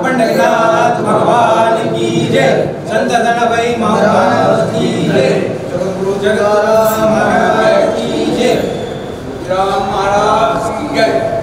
पंडरीनाथ भगवान की जय। संत गणपति महाराज की जय। जगद्गुरु जगदाराम महाराज की जय। राम महाराज की जय।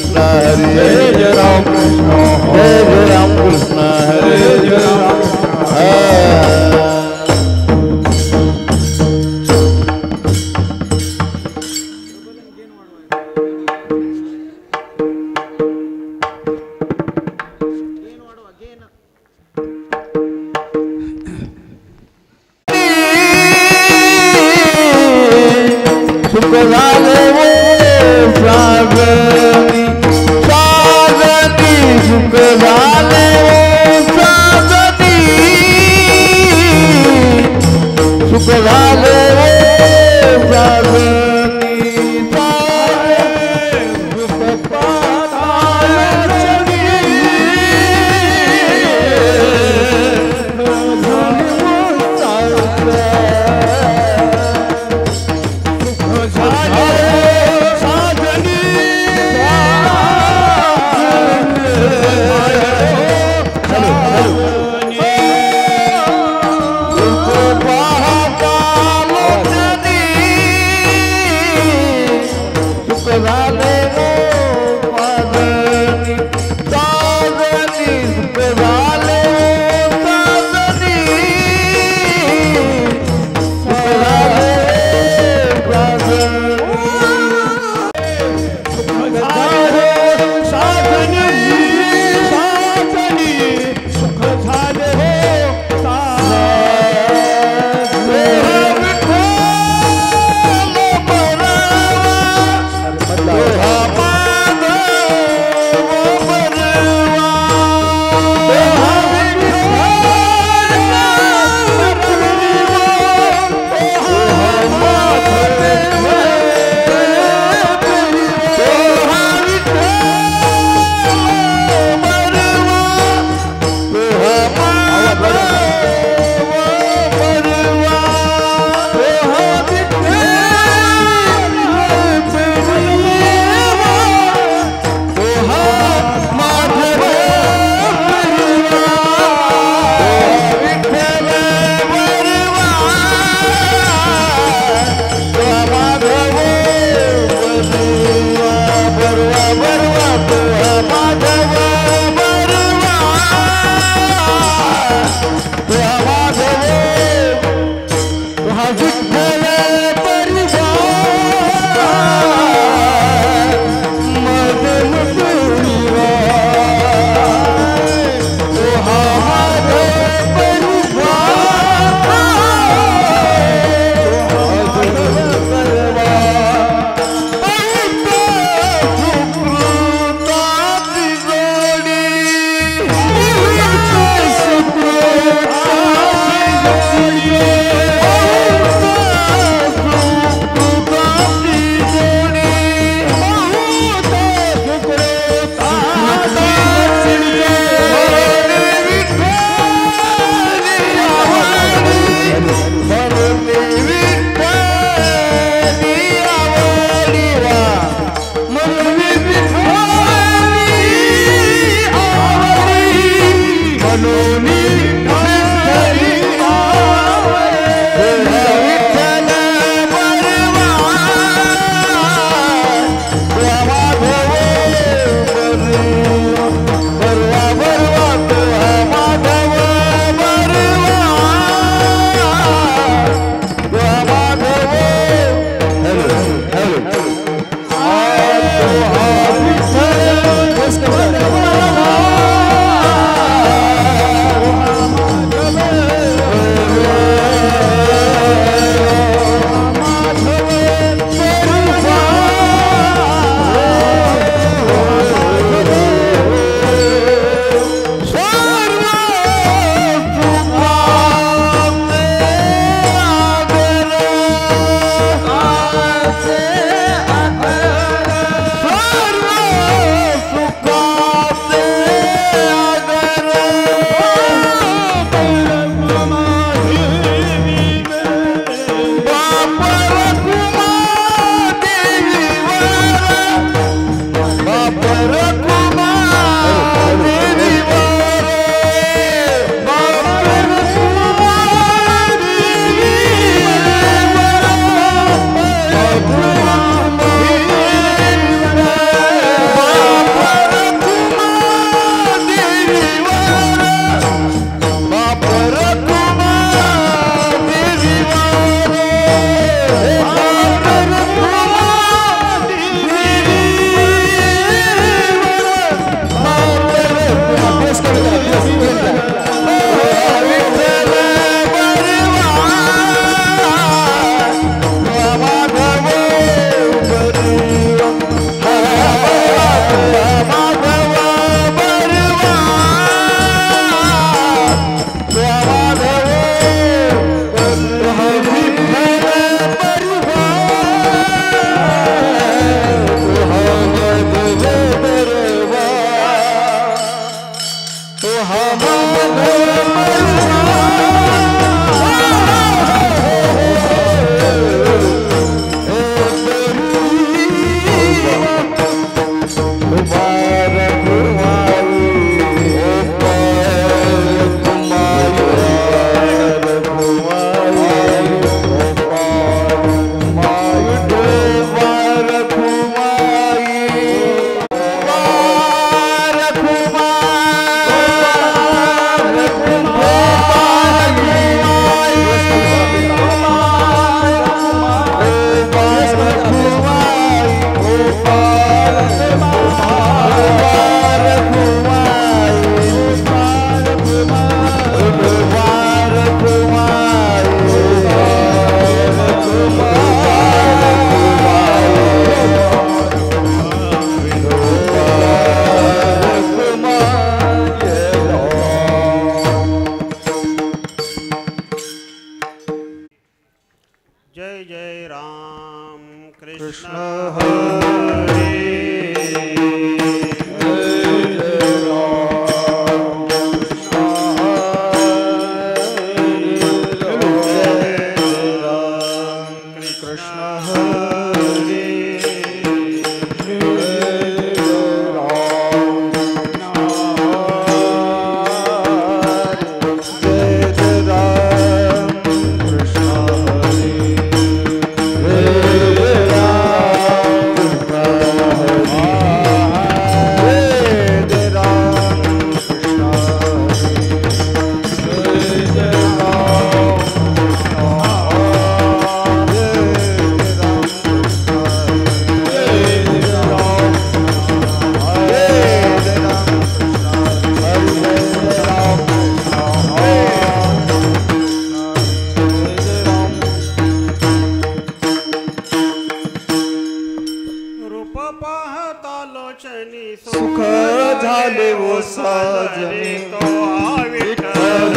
कृष्ण हरे जय राम कृष्ण जय राम कृष्ण हरे जय राम विठ्ठल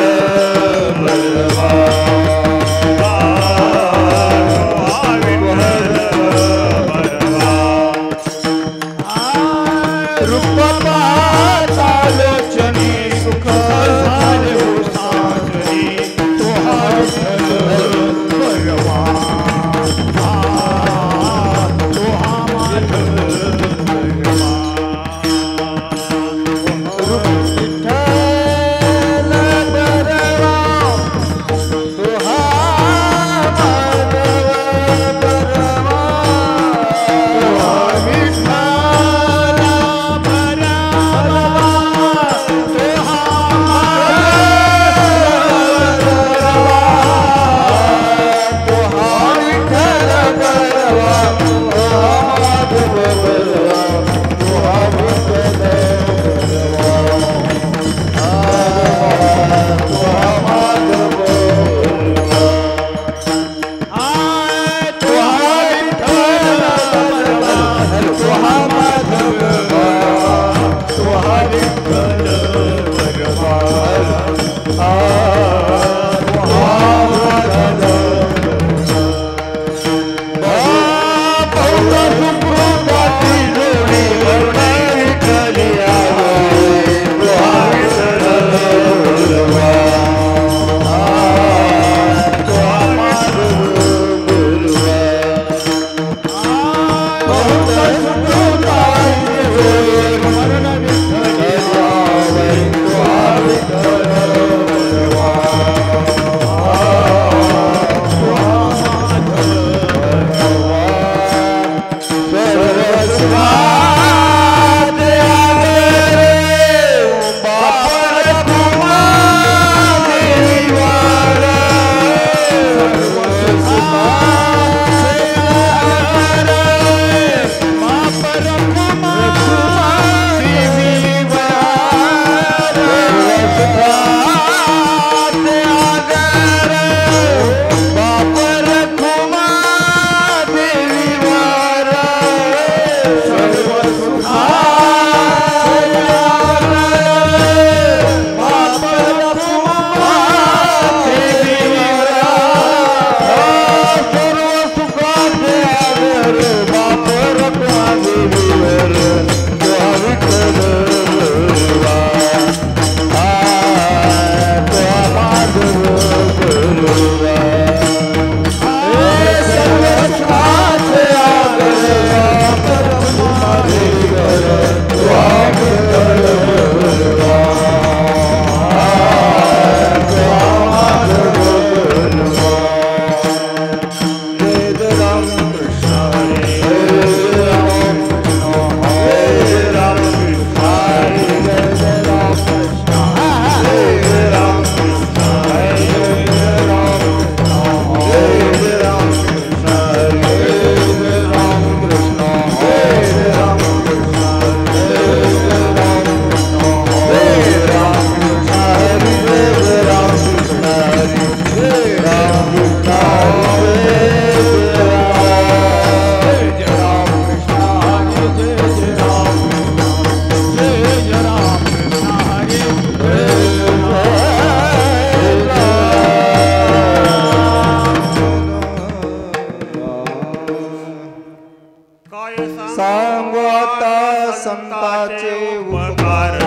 संताचे उपकार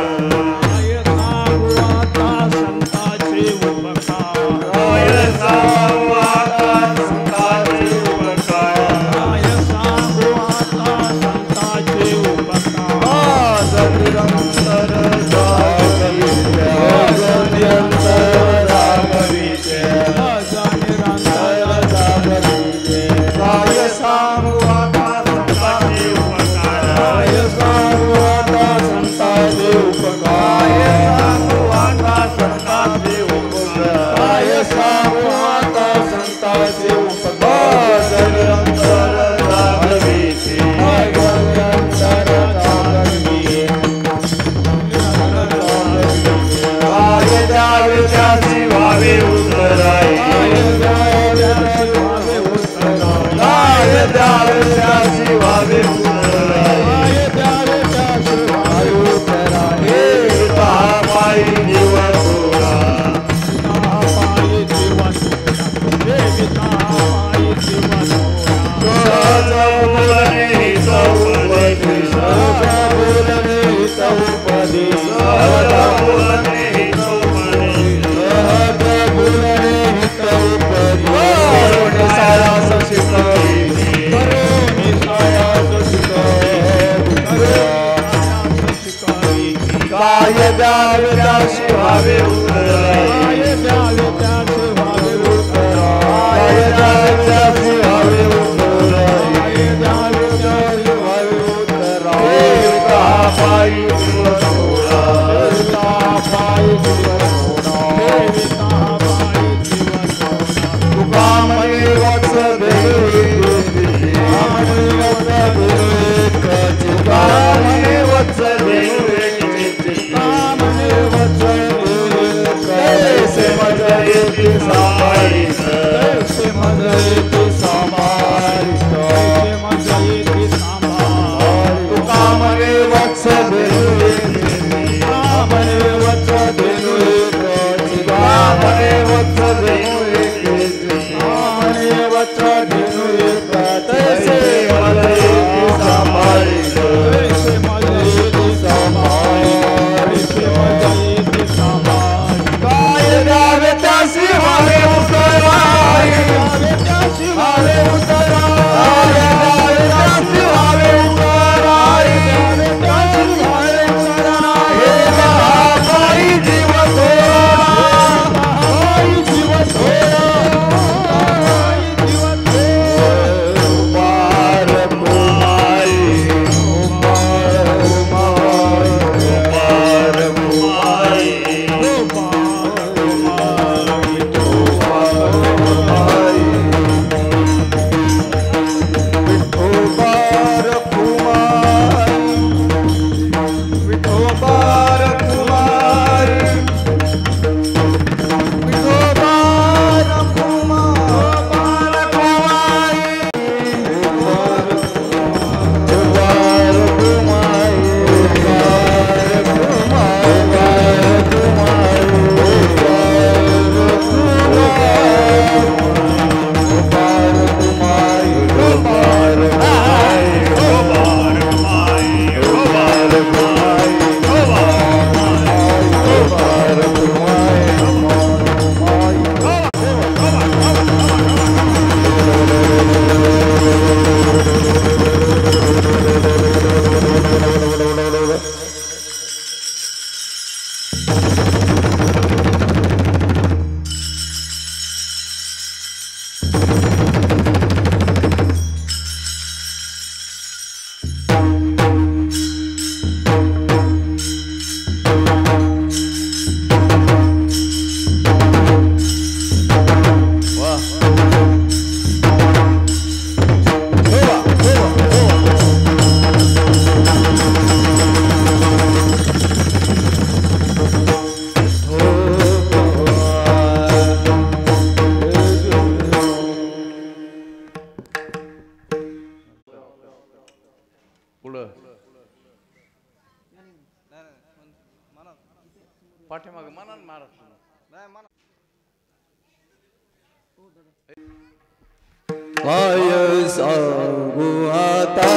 काय सांगू आता संताचे उपकार काय सांगू आता संताचे उपकार काय सांगू आता संताचे उपकार आज निरंतर जागविते आज निरंतर जागविते आज निरंतर जागविते काय सांगू आता संताचे उपकार काय सांगू आता संताचे उपकार काय सांगू आता संताचे उपकार निरंतर जागविते निरंतर जागविते काय द्यावे त्याची व्हावे उतराई काय द्यावे त्याची व्हावे उतराई पायी जीवन सोडा सहज बोलणे हितोपदी सहज बोलणे हितोपदी सहज बोलणे हितोपदी सहज बोलणे हितोपदी करुण सायास शिकविते करुण सायास शिकविते काय द्यावे त्याची व्हावे उतराई काय द्यावे त्याची व्हावे उतराई काय द्यावे त्याची व्हावे उतराई काय द्यावे त्याची व्हावे उतराई पायी जीवन सोडा पायी जीवन सोडा तुका म्हणे वत्स देवी तुका म्हणे वत्स देवी कैसे मजा येते सांभाळीत कैसे मजा येते सांभाळीत तुका म्हणे वत्स देवी तुका म्हणे वत्स देवी तुका म्हणे वत्स देवी म्हणे वत्स देवी कैसे मजा येते सांभाळीत कैसे मजा येते सांभाळीत काय द्यावे त्यासी व्हावे उतराई त्यासी व्हावे उतराई द्यावे त्यासी व्हावे उतराई त्यासी व्हावे उतराई पायी जीवन सोडा पायी जीवन सोडा उपार कुमारी उपार कुमारी पाठीमाग म्हणा ना महाराष्ट्र काय सांगू आता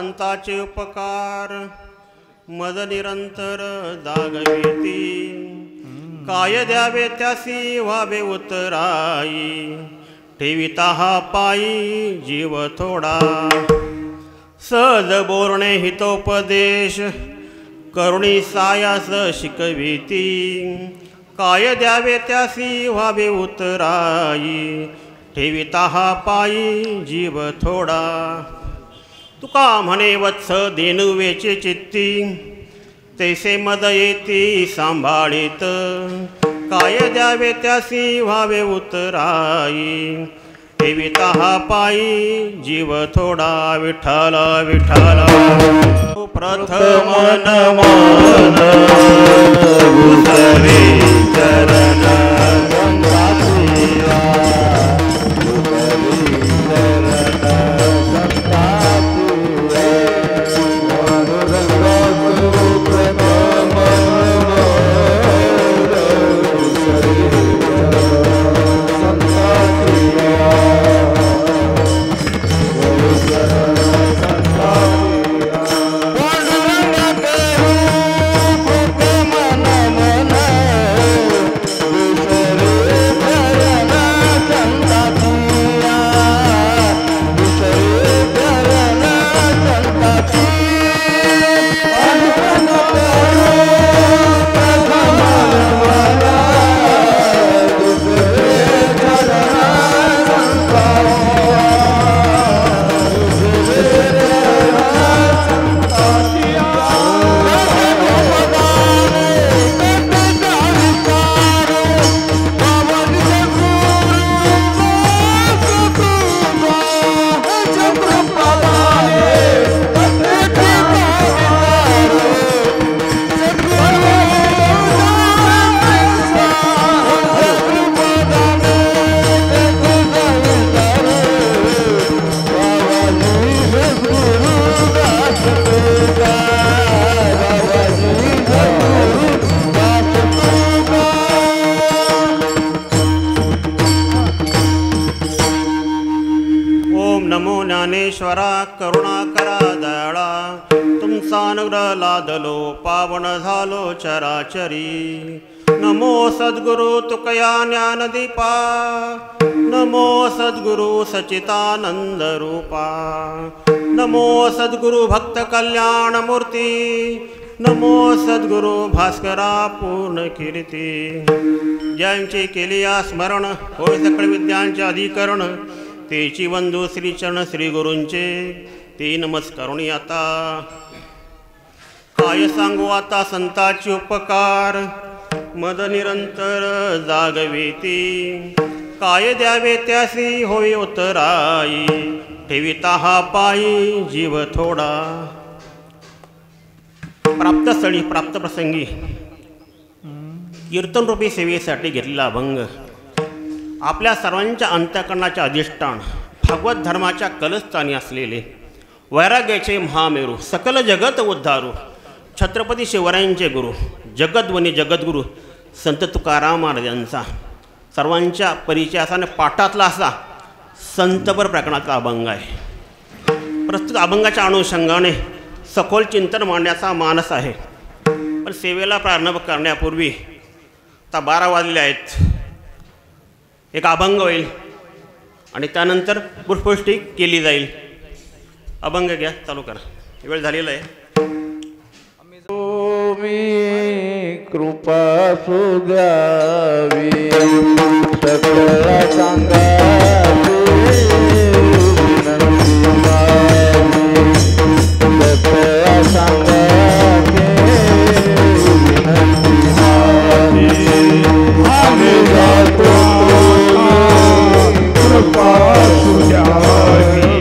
संताचे उपकार मद निरंतर जागविती काय द्यावे त्यासी व्हावे उतराई ठेविता हा पायी जीव थोडा सहज बोलणे हितोपदेश करुणी सायास शिकविती काय द्यावे त्यासी व्हावे उतराई ठेविता हा पायी जीव थोडा तुका म्हणे वत्स देनुवेचे चित्ती तैसे मद येती सांभाळीत काय द्यावे त्यासी व्हावे उतराई ठेविता हा पायी जीव थोडा विठ्ठल विठ्ठल प्रथम नमन गुसवे चरण ज्ञानेश्वरा करुणाकरा दयाळा तुमचा अनुग्रह लादलो पावन झालो चराचरी नमो सद्गुरु तुकया ज्ञानदीपा नमो सद्गुरु सचितानंद रूपा नमो सद्गुरु भक्त कल्याण मूर्ती नमो सद्गुरु भास्करा पूर्ण कीर्ती ज्यांची केली या स्मरण होय सकळ विद्यांचे अधिकरण तेची वंदू श्रीचरण श्री गुरूंचे ते नमस्कारुणी आता काय सांगू आता संताची उपकार मद निरंतर जागविती काय द्यावे त्यासी होई उतराई ठेविता हा पायी जीव थोडा प्राप्त स्थळी प्राप्त प्रसंगी कीर्तनरूपी सेवेसाठी घेतलेला अभंग आपल्या सर्वांच्या अंतःकरणाचे अधिष्ठान भागवत धर्माच्या कलस्थानी असलेले वैराग्याचे महामेरू सकल जगत उद्धारू छत्रपती शिवरायांचे गुरु जगद्वनी जगद्गुरू संत तुकाराम महाराजांचा सर्वांच्या परिचयाने पाठातला असा संतपर प्रकरणाचा अभंग आहे। प्रस्तुत अभंगाच्या अनुषंगाने सखोल चिंतन मांडण्याचा मानस आहे, पण सेवेला प्रारंभ करण्यापूर्वी आता 12 वाजले आहेत। एक अभंग होईल आणि त्यानंतर पुष्पवृष्टी केली जाईल। अभंग घ्या, चालू करा, वेळ झालेला आहे। तुम्ही कृपा सुद्यावी सकळ सांगावी सकळ सांगावी आम्ही जातो कृपा सुद्यावी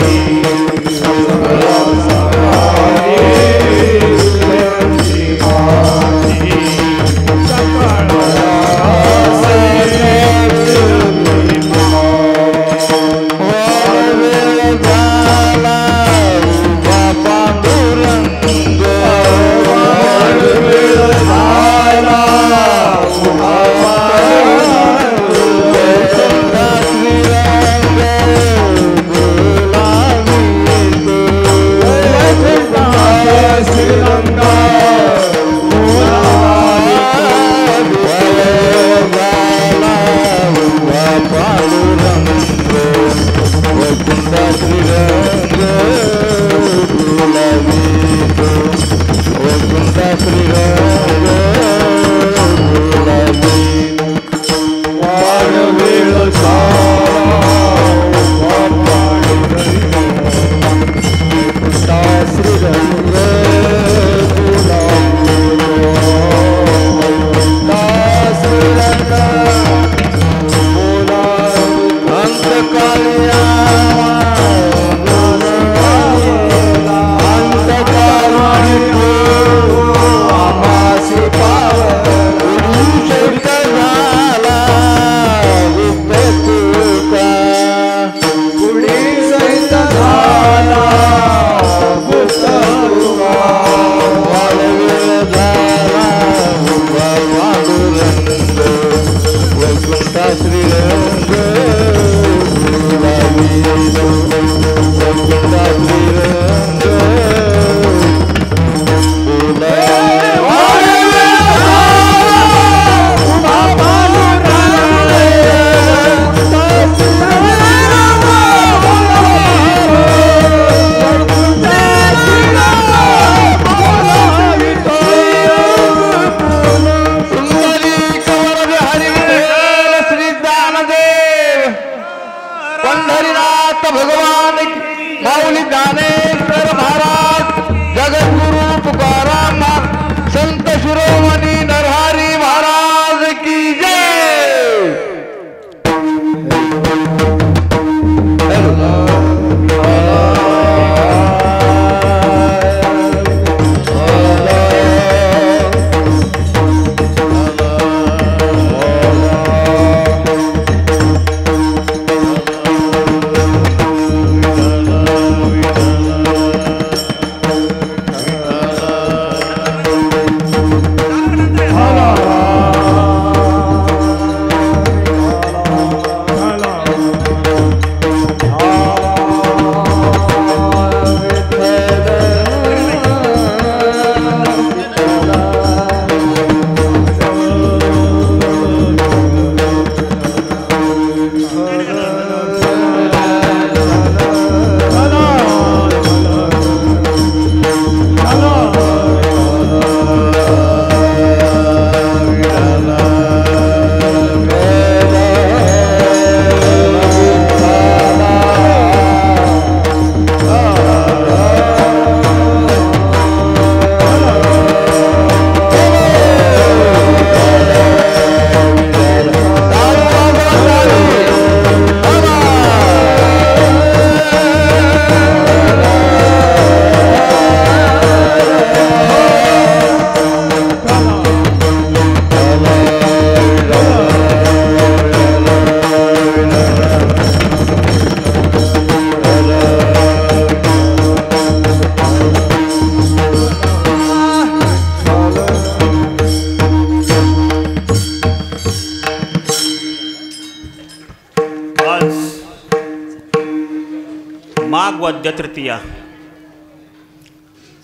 माघ वद्य तृतीया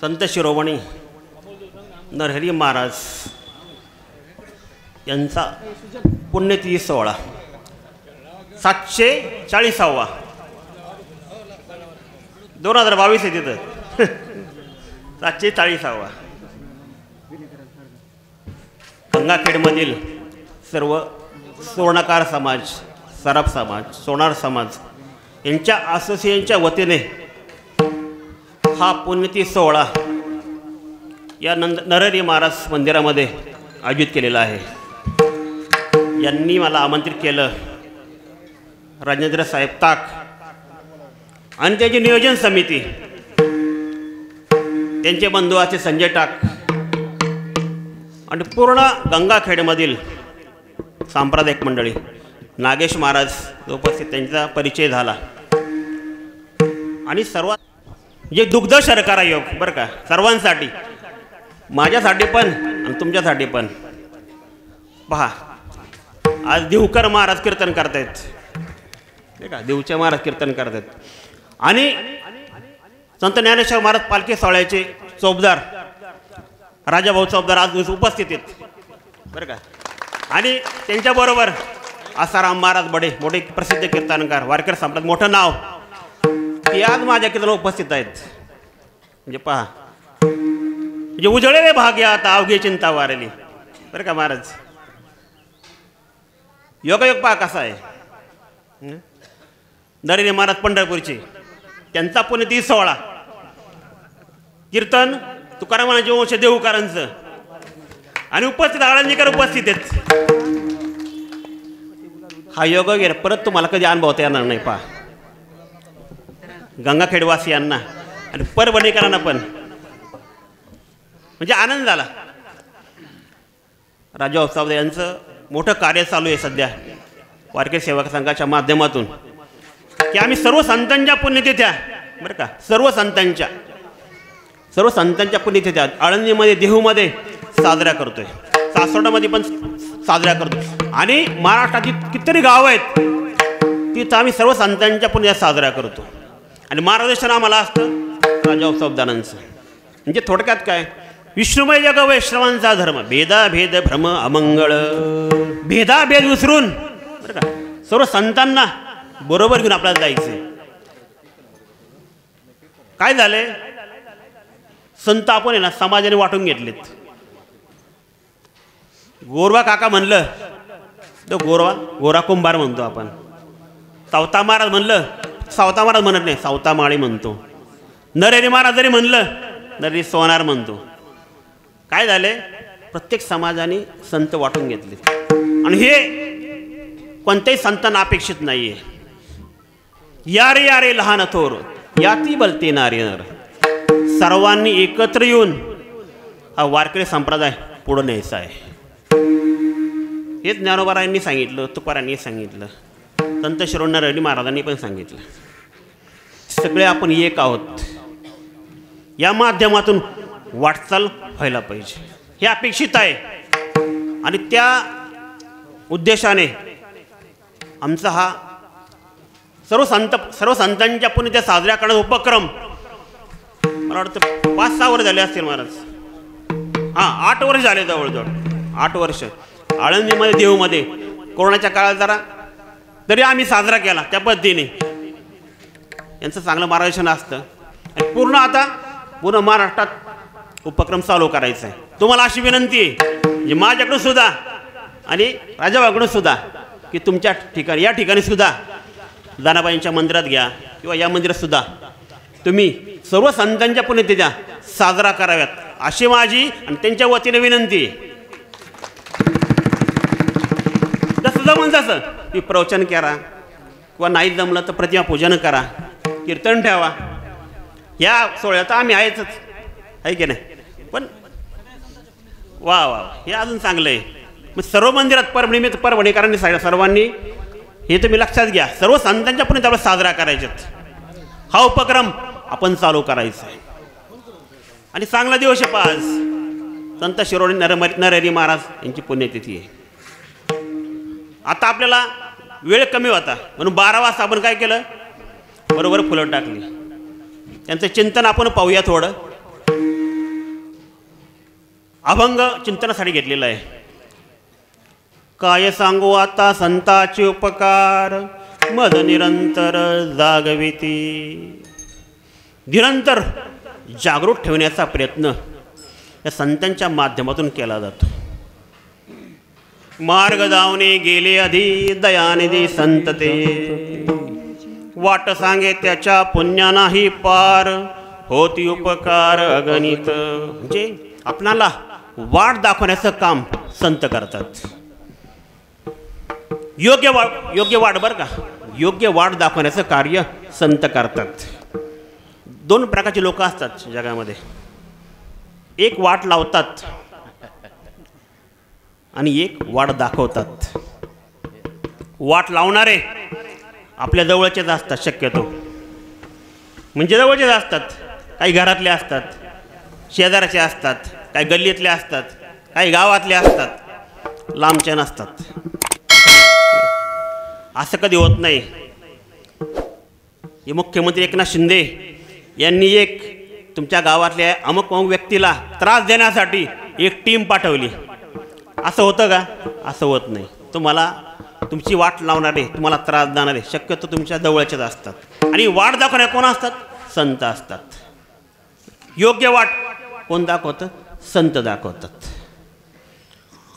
संत शिरोमणी नरहरी महाराज यांचा पुण्यतिथी सोहळा 740वा 2022 आहे तिथं 740वा गंगाखेडमधील सर्व सुवर्णकार समाज, सराफ समाज, सोनार समाज यांच्या असोसिएशनच्या वतीने हा पुण्यतिथी सोहळा या नरहरी महाराज मंदिरामध्ये आयोजित केलेला आहे. यांनी मला आमंत्रित केलं, राजेंद्र साहेब ताक आणि त्यांची नियोजन समिती, त्यांचे बंधू असे संजय टाक आणि पूर्ण गंगाखेडमधील सांप्रदायिक मंडळी, नागेश महाराज उपस्थित, त्यांचा परिचय झाला. आणि सर्वात जे दुग्ध शर्करा योग बरं का, सर्वांसाठी, माझ्यासाठी पण आणि तुमच्यासाठी पण. पहा, आज देवकर महाराज कीर्तन करतायत, नाही का, देवचे महाराज कीर्तन करतायत. आणि संत ज्ञानेश्वर महाराज पालखी सोहळ्याचे चौबदार राजाभाऊ चौबदार आज उपस्थित आहेत बरं का. आणि त्यांच्याबरोबर आसाराम महाराज बडे, मोठे प्रसिद्ध कीर्तनकार, वारकरी संप्रदाय, मोठं नाव, ते आज माझ्या कीर्तनाला उपस्थित आहेत. म्हणजे पहा, म्हणजे उजळले भाग्या आता अवघी चिंता वारली. बरं का महाराज, योगायोग पहा कसा आहे. नरेंद्र महाराज पंढरपूरचे, त्यांचा पुण्यतिथी सोहळा, कीर्तन तुकारामांचे वंश देऊकारांचं, आणि उपस्थित आळंदीकर उपस्थित आहेत. हा योगायोग परत तुम्हाला कधी अनुभवता येणार नाही. पहा, गंगाखेडवासियांना आणि परभणीकरांना पण म्हणजे आनंद झाला. राजा उपसावदे यांचं मोठं कार्य चालू आहे सध्या वारकरी सेवक संघाच्या माध्यमातून, की आम्ही सर्व संतांच्या पुण्यतिथ्या, बरं का, सर्व संतांच्या पुण्यतिथ्या आळंदीमध्ये, देहूमध्ये साजऱ्या करतोय, सासवडामध्ये पण साजऱ्या करतो, आणि महाराष्ट्रातील कितीतरी गावं आहेत तिथं आम्ही सर्व संतांच्या पुण्यतिथ्या साजऱ्या करतो. आणि मार्गदर्शन आम्हाला असतं राजा उपसावदानांचं. म्हणजे थोडक्यात काय, विष्णुमय जग वैष्णवांचा धर्म, भेदाभेद भ्रम अमंगळ, भेदाभेद विसरून, बरं का, सर्व संतांना बरोबर घेऊन आपल्याला जायचं. काय झालंय, संत आपण आहे ना समाजाने वाटून घेतलेत. गोरवा काका म्हणलं तर गोरा कुंभार म्हणतो आपण. सावता महाराज म्हणलं, सावता महाराज म्हणत नाही, सावता माळी म्हणतो. नरेरी महाराज जरी म्हणलं, नरेरी सोनार म्हणतो. काय झाले, प्रत्येक समाजाने संत वाटून घेतले, आणि हे कोणत्याही संतांना अपेक्षित नाहीये. यारे यारे लहान थोर याती बलते नारे नर, सर्वांनी एकत्र येऊन हा वारकरी संप्रदाय पुढे न्यायचा आहे. हेच ज्ञानोबारायांनी सांगितलं, तुकारांनी सांगितलं, संत शिरोमणी महाराजांनी पण सांगितलं. सगळे आपण एक आहोत, या माध्यमातून वाटचाल व्हायला पाहिजे, हे अपेक्षित आहे. आणि त्या उद्देशाने आमचा हा सर्व संतांच्या पुण्यतिथ्या साजऱ्या करण्याचा उपक्रम मला वाटतं 5-6 वर्ष झाले असतील महाराज. 8 वर्ष झाले, जवळजवळ 8 वर्ष. आळंदीमध्ये, देहूमध्ये कोरोनाच्या काळात जरा तरी आम्ही साजरा केला त्या पद्धतीने. यांचं चांगलं मार्गदर्शन असतं. आणि पूर्ण महाराष्ट्रात उपक्रम चालू करायचा आहे. तुम्हाला अशी विनंती आहे, म्हणजे माझ्याकडून सुद्धा आणि राजाबाकडून सुद्धा, की तुमच्या ठिकाणी, या ठिकाणी सुद्धा दानाबाईंच्या मंदिरात घ्या किंवा या मंदिरात सुद्धा तुम्ही सर्व संतांच्या पुण्यतिथ्या साजरा कराव्यात, अशी माझी आणि त्यांच्या वतीने विनंती आहे. जसं जमून जसं ती प्रवचन करा, किंवा नाही जमलं तर प्रतिमा पूजन करा, कीर्तन ठेवा. या सोहळ्यात आम्ही आहेतच, आहे की नाही. पण वा वा, हे अजून चांगलं आहे. मग सर्व मंदिरात परभणीकरांनी सर्वांनी हे तुम्ही लक्षात घ्या, सर्व संतांच्या पुण्यतिथ्या साजरा करायच्यात. हा उपक्रम आपण चालू करायचा आहे. आणि चांगला दिवस आहे. 5 संत शिरोमणी नरहरी महाराज यांची पुण्यतिथी आहे. आता आपल्याला वेळ कमी होता म्हणून 12 वाजता आपण काय केलं, बरोबर फुलं टाकली. त्यांचं चिंतन आपण पाहूया. थोडं अभंग चिंतनासाठी घेतलेलं आहे. काय सांगू आता संताचे उपकार, मद निरंतर जागविती. निरंतर जागृत ठेवण्याचा प्रयत्न या संतांच्या माध्यमातून केला जातो. मार्ग दावणे गेले आधी दयानिधी संत ते, वाट सांगे त्याच्या पुण्या नाही पार, होती उपकार अगणित. म्हणजे आपणाला वाट दाखवण्याचं काम संत करतात. योग्य वाट, बरं का, योग्य वाट दाखवण्याचं कार्य संत करतात. 2 प्रकारचे लोक असतात जगामध्ये. एक वाट लावतात आणि एक वाट दाखवतात. वाट लावणारे आपल्या जवळचेच असतात शक्यतो, म्हणजे जवळचेच असतात. काही घरातले असतात, शेजाराचे असतात, काही गल्लीतले असतात, काही गावातले असतात, लांबचे नसतात. असं कधी होत नाही. हे मुख्यमंत्री एकनाथ शिंदे यांनी एक तुमच्या गावातल्या अमुक व्यक्तीला त्रास देण्यासाठी एक टीम पाठवली. असं होतं का? असं होत नाही. तुम्हाला तुमची वाट लावणारे, तुम्हाला त्रास देणारे शक्यतो तुमच्या जवळचेच असतात. आणि वाट दाखवणारे कोण असतात? संत असतात. योग्य वाट कोण दाखवतं? संत दाखवतात.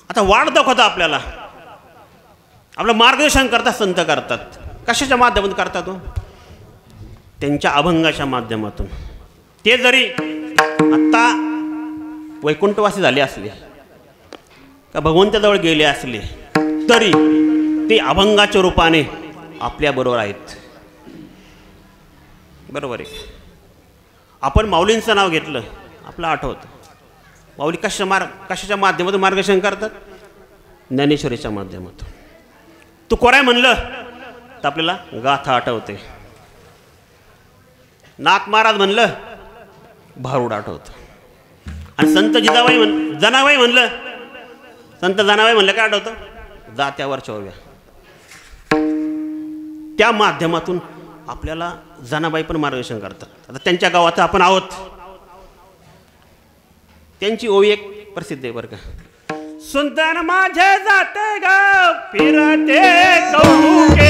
आता वाट दाखवतात आपल्याला, आपलं मार्गदर्शन करतात संत करतात. कशाच्या माध्यमातून करतात तो? त्यांच्या अभंगाच्या माध्यमातून. ते जरी आत्ता वैकुंठवासी झाले असले का भगवंताजवळ गेले असले तरी ते अभंगाच्या रूपाने आपल्याबरोबर आहेत. बरोबर आहे. आपण माऊलींचं नाव घेतलं आपलं आठवतं. माऊली कशाच्या माध्यमातून मार्गदर्शन करतात? ज्ञानेश्वरीच्या माध्यमातून. तू कोराय म्हणलं तर आपल्याला गाथा आठवते. नाथ महाराज म्हणलं भारूड आठवतं. आणि संत जनाबाई म्हणलं, संत जनाबाई म्हणलं काय आठवतं? जात्यावरच्या ओव्या. त्या माध्यमातून आपल्याला जनाबाई पण मार्गदर्शन करतात. आता त्यांच्या गावात आपण आहोत. त्यांची ओवी एक प्रसिद्ध आहे बरं का. सुंदर माझे जाते गाव फिरते कौतुके,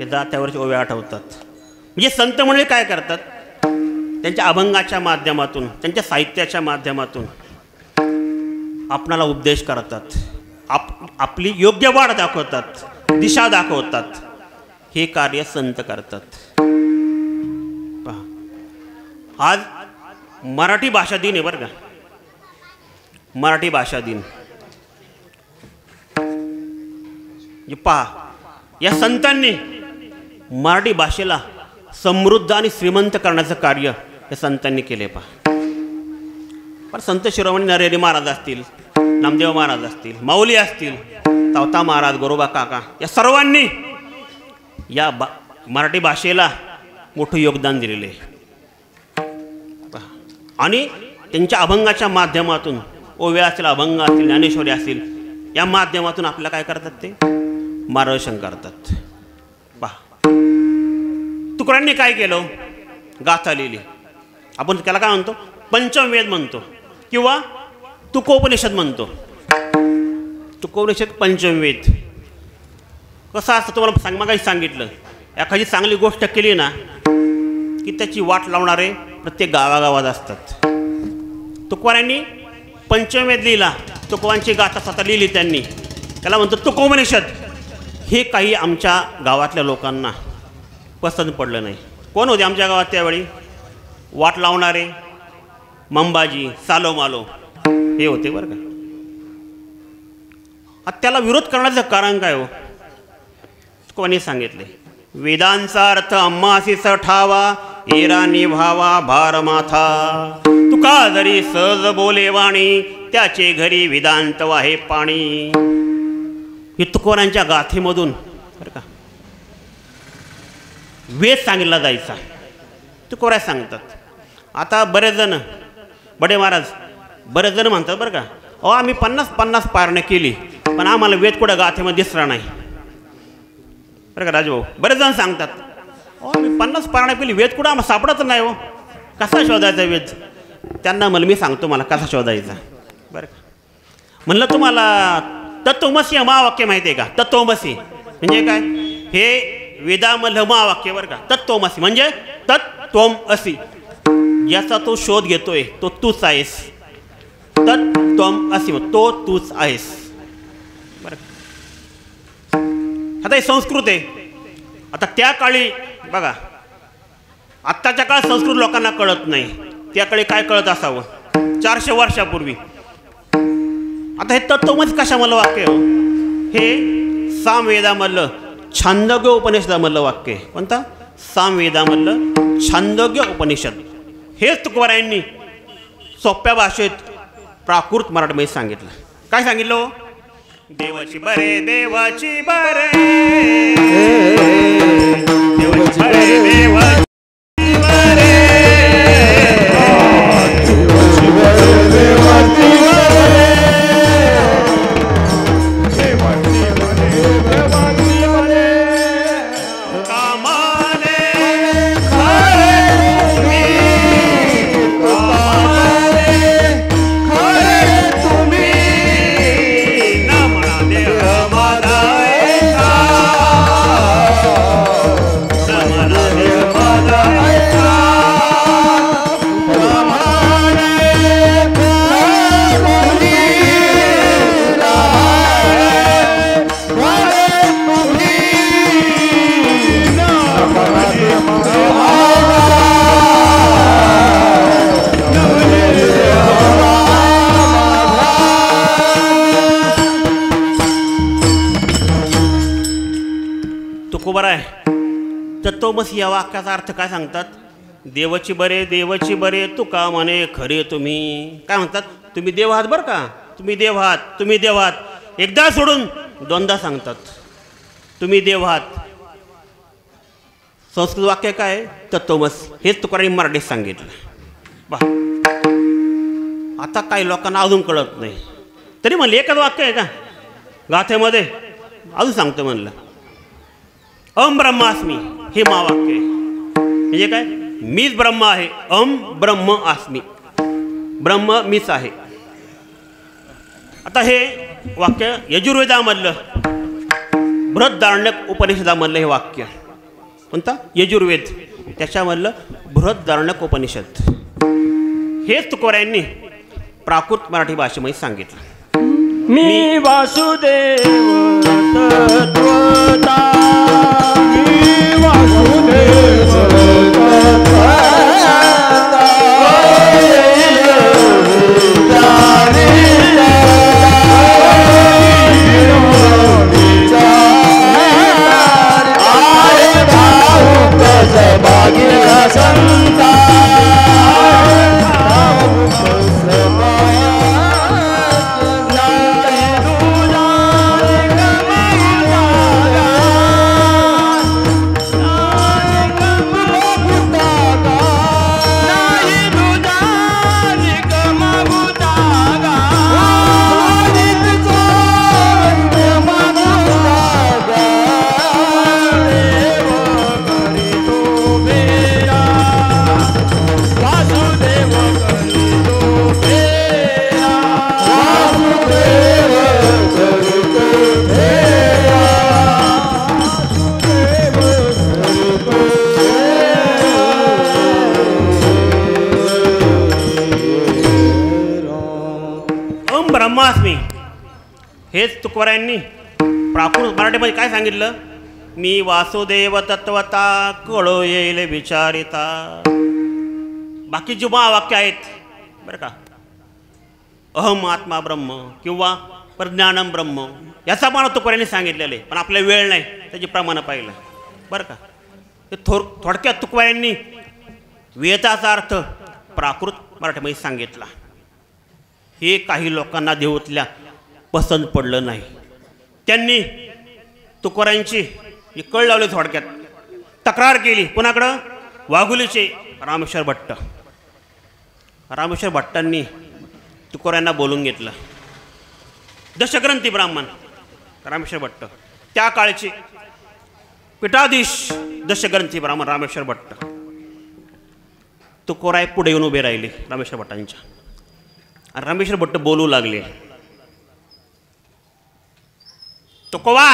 जात्यावरच्या ओव्या आठवतात. म्हणजे संत मंडळी काय करतात? त्यांच्या अभंगाच्या माध्यमातून, त्यांच्या साहित्याच्या माध्यमातून आपणाला उपदेश करतात, आपली योग्य वाट दाखवतात, दिशा दाखवतात. हे कार्य संत करतात. पहा, आज मराठी भाषा दिन आहे बरं का. मराठी भाषा दिन पहा, या संतांनी मराठी भाषेला समृद्ध आणि श्रीमंत करण्याचं कार्य या संतांनी केले. पहा, पण संत शिरोमणी नरहरी महाराज असतील, नामदेव महाराज असतील, माऊली असतील, तावता महाराज, गोरोबा काका, या सर्वांनी या मराठी भाषेला मोठं योगदान दिलेले. आणि त्यांच्या अभंगाच्या माध्यमातून, ओव्या असतील, अभंग असतील, ज्ञानेश्वरी असतील, या माध्यमातून आपल्याला काय करतात? ते मार्गदर्शन करतात. पहा, तुकड्यांनी काय केलं? गाथा लिहिली. आपण त्याला काय म्हणतो? पंचमवेद म्हणतो किंवा तुकोपनिषद म्हणतो. तुकोपनिषद, पंचमवेद. कसं असतं तुम्हाला मगाशी सांगितलं, एखादी चांगली गोष्ट केली ना की त्याची वाट लावणारे प्रत्येक गावागावात असतात. तुकोबांनी पंचमवेद लिहिला, तुकोबांची गाथा स्वतः लिहिली त्यांनी, त्याला म्हणतो तुकोपनिषद. हे काही आमच्या गावातल्या लोकांना पसंत पडलं नाही. कोण होते आमच्या गावात त्यावेळी? वाट लावणारे मंबाजी, सालोमालो हे होते बरं का. आता त्याला विरोध करण्याचं कारण काय हो? कोणी सांगितले, वेदांचा अर्थ अम्मासीस ठावा, एरा निभावा भार माथा, तुका जरी सहज बोले वाणी, त्याचे घरी वेदांत वाहे पाणी. हे तुकोबांच्या गाथेमधून बरं का वेद सांगितला जायचा. तुकोबा सांगतात. आता बरेच जण, बडे महाराज बरेच जण म्हणतात बरं का, अहो आम्ही 50 पारणं केली पण आम्हाला वेद कुठं गाथेमध्ये दिसला नाही बरं का राजभाऊ. बरेच जण सांगतात, अहो आम्ही 50 पारणं केली, वेद कुठं आम्हाला सापडत नाही हो, कसा शोधायचा वेद? त्यांना मला मी सांगतो मला कसा शोधायचा बरं का. म्हणलं तुम्हाला तत्वमसी महावाक्य माहिती आहे का? तत्वमसी म्हणजे काय? हे वेदामधलं महावाक्य बरं का. तत्वमसी म्हणजे तत्त्वम असी, ज्याचा तो शोध घेतोय तो तूच आहेस. तत्त्वम असी, तो तूच आहेस बरं. आता हे संस्कृत आहे. आता त्या काळी बघा, आत्ताच्या काळात संस्कृत लोकांना कळत नाही, त्या काळी काय कळत असावं 400 वर्षापूर्वी. आता हे तत्वमसी कशामधलं वाक्य हो? हे सामवेदामधलं छांदोग्य उपनिषदामधलं वाक्य आहे. कोणता? सामवेदामधलं छांदोग्य उपनिषद. हेच तुकोबारायांनी सोप्या भाषेत प्राकृत मराठीमध्ये सांगितलं. काय सांगितलं हो? देवाची बरे देवाची बरे देवाची बरे देवाची बरे देवाची बरे देवाची बरे कामाने खरे तुम्ही कामाने खरे तुम्ही न म्हणा देह माझा ऐका न म्हणा देह माझा ऐका कामाने खरे तुम्ही तुकोबार आहे तत्वमसी या वाक्याचा अर्थ काय सांगतात? देवाची बरे देवाची बरे तुका म्हणे खरे तुम्ही. काय म्हणतात? तुम्ही देव आहात बरं का, तुम्ही देव आहात, तुम्ही देव आहात. एकदा सोडून दोनदा सांगतात तुम्ही देव आहात. संस्कृत वाक्य काय? तत्वमसी. हेच तुकारांनी मराठीत सांगितलं. बा आता काही लोकांना अजून कळत नाही, तरी म्हणलं एकच वाक्य आहे का गाथेमध्ये? अजून सांगतो म्हणलं अहम ब्रह्मास्मी हे महावाक्य आहे. म्हणजे काय? मीच ब्रह्म आहे. अहम ब्रह्म अस्मी, ब्रह्म मीच आहे. आता हे वाक्य यजुर्वेदामधलं बृहदारण्यक उपनिषदामधलं हे वाक्य. कोणता? यजुर्वेद, त्याच्यामधलं बृहदारण्यक उपनिषद. हेच तुकोबारायांनी प्राकृत मराठी भाषेमध्ये सांगितलं. मी वासुदेव तत्वता मी वासुदेव ब्रह्मास्मी. हेच तुकोबारायांनी प्राकृत मराठीमध्ये काय सांगितलं? मी वासुदेव तत्वता कळो येईल विचारिता. बाकी जी महावाक्य आहेत बरं का, अहम आत्मा ब्रह्म किंवा प्रज्ञानम ब्रह्म, याचा पण तुकोबारायांनी सांगितलेलं आहे. पण आपल्या वेळ नाही त्याची प्रमाण पाहिलं बरं का. ते थोडक्यात तुकोबारायांनी वेदाचा अर्थ प्राकृत मराठीमध्ये सांगितला. हे काही लोकांना देवतल्या पसंत पडलं नाही. त्यांनी तुकोबारायांची कळ लावली, थोडक्यात तक्रार केली. कुणाकडं? वाघुलीचे रामेश्वर भट्ट. रामेश्वर भट्टांनी तुकोबारायांना बोलून घेतलं. दशग्रंथी ब्राह्मण रामेश्वर भट्ट, त्या काळचे पीठाधीश दशग्रंथी ब्राह्मण रामेश्वर भट्ट. तुकोबाराय पुढे येऊन उभे राहिले रामेश्वर भट्टांच्या. रामेश्वर भट्ट बोलू लागले, तुकोबा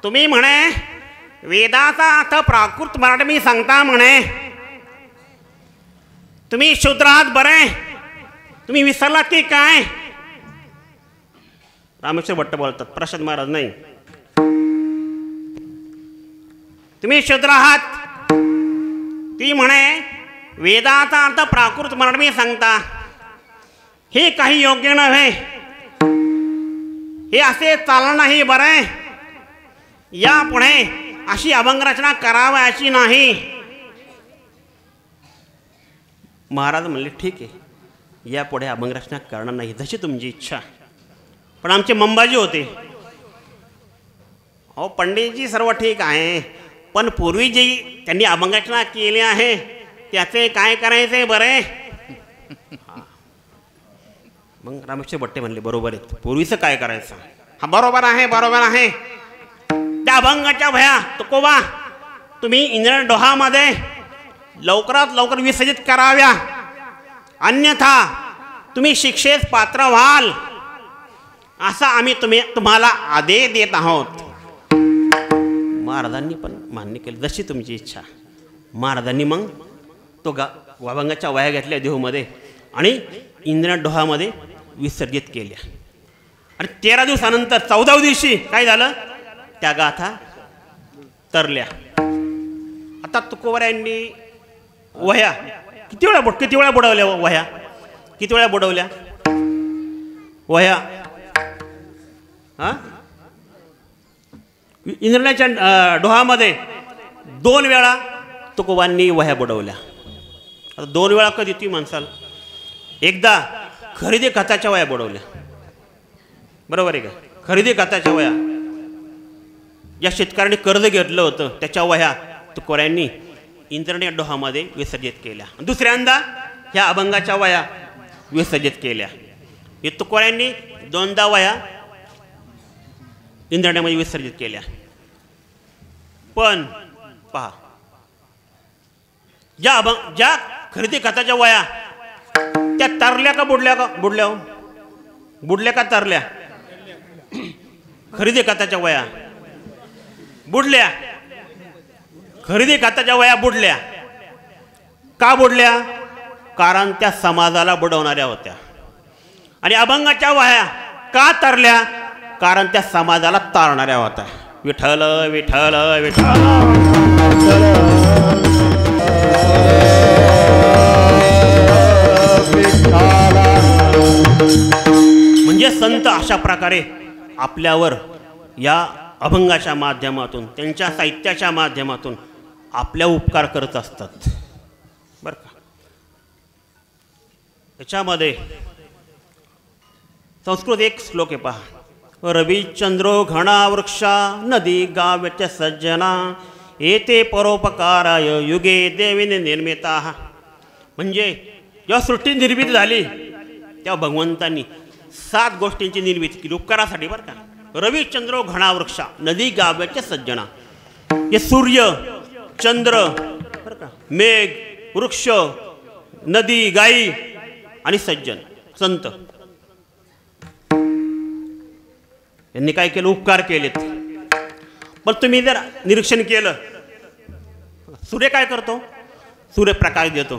तुम्ही म्हणे वेदाचा अर्थ प्राकृत मराठी मी सांगता म्हणे, तुम्ही शूद्र आहात बरे, तुम्ही विसरलात की काय? रामेश्वर भट्ट बोलतात, प्रशांत महाराज नाही. तुम्ही शूद्र आहात, ती म्हणे वेदाचा अर्थ प्राकृत मराठी मी सांगता, हे काही योग्य नव्हे, हे असे चालणार नाही बरं. यापुढे अशी अभंगरचना करावयाची नाही. महाराज म्हणले ठीक आहे, यापुढे अभंगरचना करणार नाही, जशी तुमची इच्छा. पण आमचे मंबाजी होते. हो पंडितजी सर्व ठीक आहे, पण पूर्वी जे त्यांनी अभंगाचना केली आहे त्याचे काय करायचे बरे. मग रामेश्वर भट्टे म्हणले बरोबर आहे, पूर्वीचं काय करायचं. हा बरोबर आहे बरोबर आहे. त्या अभंगाच्या भया तुकोबा तुम्ही इंद्र डोहामध्ये लवकरात लवकर विसर्जित कराव्या, अन्यथा तुम्ही शिक्षेस पात्र व्हाल असा आम्ही तुम्हाला आदेश देत आहोत. महाराजांनी पण मान्य केलं, जशी तुमची इच्छा. महाराजांनी मग तो अभंगाच्या वह्या घेतल्या देहूमध्ये आणि इंद्र डोहामध्ये विसर्जित केल्या. आणि 13 दिवसानंतर 14व्या दिवशी काय झालं, त्या गाथा तरल्या. आता तुकोबरायांनी वह्या किती वेळा बुडवल्या वह्या, किती वेळा बुडवल्या वह्या. हां इंद्रण्याच्या डोहामध्ये 2 वेळा तुकोबांनी वह्या बुडवल्या. आता 2 वेळा कधी ती म्हणसाल, एकदा खरेदी खताच्या वह्या बुडवल्या, बरोबर आहे का. खरेदी खताच्या वह्या ज्या शेतकऱ्यांनी कर्ज घेतलं होतं त्याच्या वह्या तुकोबरायांनी इंद्रण्या डोहामध्ये विसर्जित केल्या. दुसऱ्यांदा ह्या अभंगाच्या वह्या विसर्जित केल्या. हे तुकोबरायांनी 2दा वह्या इंद्रण्यामध्ये विसर्जित केल्या. पण पहा, ज्या खरेदी खताच्या वह्या त्या तरल्या का बुडल्या का तरल्या. खरेदी खताच्या वह्या बुडल्या, खरेदी खताच्या वह्या बुडल्या. का बुडल्या, कारण त्या समाजाला बुडवणाऱ्या होत्या. आणि अभंगाच्या वह्या का तरल्या, कारण त्या समाजाला तारणाऱ्या होत्या. विठ्ठल विठ्ठल विठ्ठल. म्हणजे संत अशा प्रकारे आपल्यावर या अभंगाच्या माध्यमातून, त्यांच्या साहित्याच्या माध्यमातून आपल्या उपकार करत असतात, बरं का. त्याच्यामध्ये संस्कृत एक श्लोक आहे पहा. रविचंद्रो घणा वृक्षा नदी गाव्यच्या सज्जना येते परोपकाराय युगे देवीने निर्मिता. म्हणजे जेव्हा सृष्टी निर्मिती झाली तेव्हा भगवंतांनी 7 गोष्टींची निर्मिती केली उपकारासाठी, बरं का. रविचंद्रो घणा वृक्षा नदी गाव्याच्या सज्जना. हे सूर्य, चंद्र, बरं का, मेघ, वृक्ष, नदी, गायी आणि सज्जन संत यांनी काय केलं, उपकार केलेत. पण तुम्ही जर निरीक्षण केलं, सूर्य काय करतो, सूर्यप्रकाश देतो,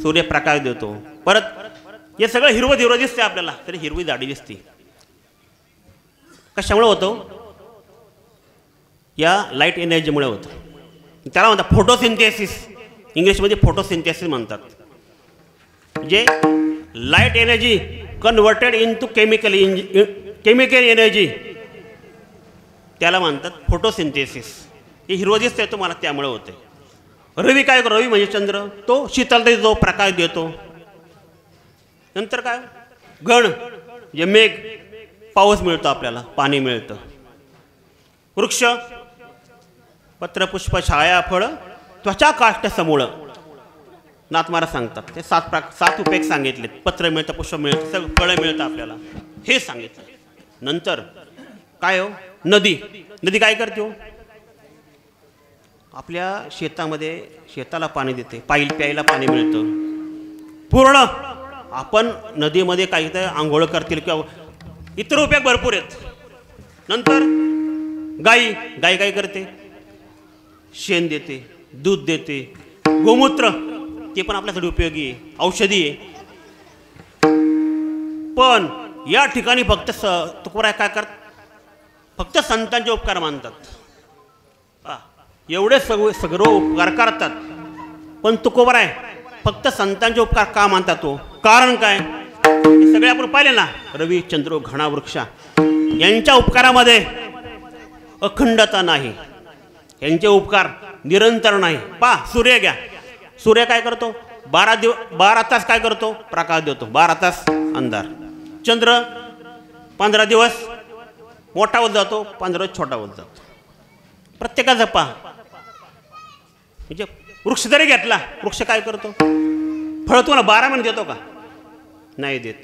सूर्यप्रकाश देतो. परत हे सगळं हिरवं हिरवं दिसते आपल्याला, तरी हिरवी दाढी दिसते. कशामुळे होतो, या लाईट एनर्जीमुळे होतं. त्याला म्हणतात फोटोसिंथेसिस, इंग्लिशमध्ये फोटोसिंथेसिस म्हणतात. जे light energy converted into chemical energy, त्याला म्हणतात फोटोसिंथेसिस. हे हिरवं दिसतंय तुम्हाला, त्यामुळे होते. रवी काय करतो, रवी म्हणजे चंद्र, तो शीतलता देतो, प्रकाश देतो. नंतर काय, गण जे मेघ, पाऊस मिळतो आपल्याला, पाणी मिळतं. वृक्ष पत्र पुष्प छाया फळ त्वचा काष्ठ समूळ, नाथ महाराज सांगतात. ते 7 उपयोग सांगितलेत. पत्र मिळतं, पुष्प मिळतं, सगळं फळं मिळतं आपल्याला, हे सांगितलं. नंतर काय हो, नदी. नदी काय करते हो, आपल्या शेतामध्ये शेताला पाणी देते, प्यायला पाणी मिळतं पूर्ण. आपण नदीमध्ये काही तर आंघोळ करतील किंवा इतर उपयोग भरपूर आहेत. नंतर गाई काय करते, शेण देते, दूध देते, गोमूत्र ते पण आपल्यासाठी उपयोगी आहे, औषधी आहे. पण या ठिकाणी फक्त तुकोबराय काय करतात, फक्त संतांचे उपकार मानतात. एवढे सगळं उपकार करतात, पण तुकोबराय फक्त संतांचे उपकार का मानतात तो, कारण काय, हे सगळे आपण पाहिले ना. रवी चंद्र घणा वृक्षा यांच्या उपकारामध्ये अखंडता नाही, यांचे उपकार निरंतर नाही. सूर्य घ्या, सूर्य काय करतो, 12 तास काय करतो, प्रकाश देतो, 12 तास अंधार. चंद्र 15 दिवस मोठा होत जातो, 15 दिवस छोटा होत जातो. प्रत्येकाचा पहा. म्हणजे वृक्ष जरी घेतला, वृक्ष काय करतो? फळ तुम्हाला 12 महिने देतो का? नाही देत.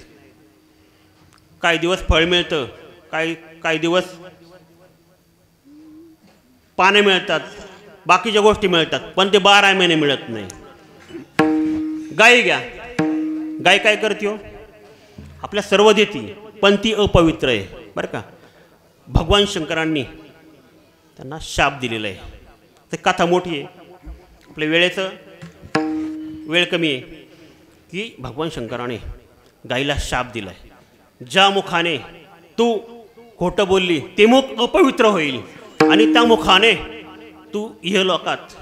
काही दिवस फळ मिळतं, काही दिवस पाने मिळतात, बाकीच्या गोष्टी मिळतात, पण ते 12 महिने मिळत नाही. गाय घ्या, गाय काय करते हो? आपल्या सर्व देती, पण ती अपवित्र आहे बरं का. भगवान शंकरांनी त्यांना शाप दिलेला आहे. ते कथा मोठी आहे, आपल्या वेळ कमी आहे की भगवान शंकराने गायीला शाप दिला आहे. ज्या मुखाने तू खोटं बोलली ते मुख अपवित्र होईल आणि त्या मुखाने तू इहलोकात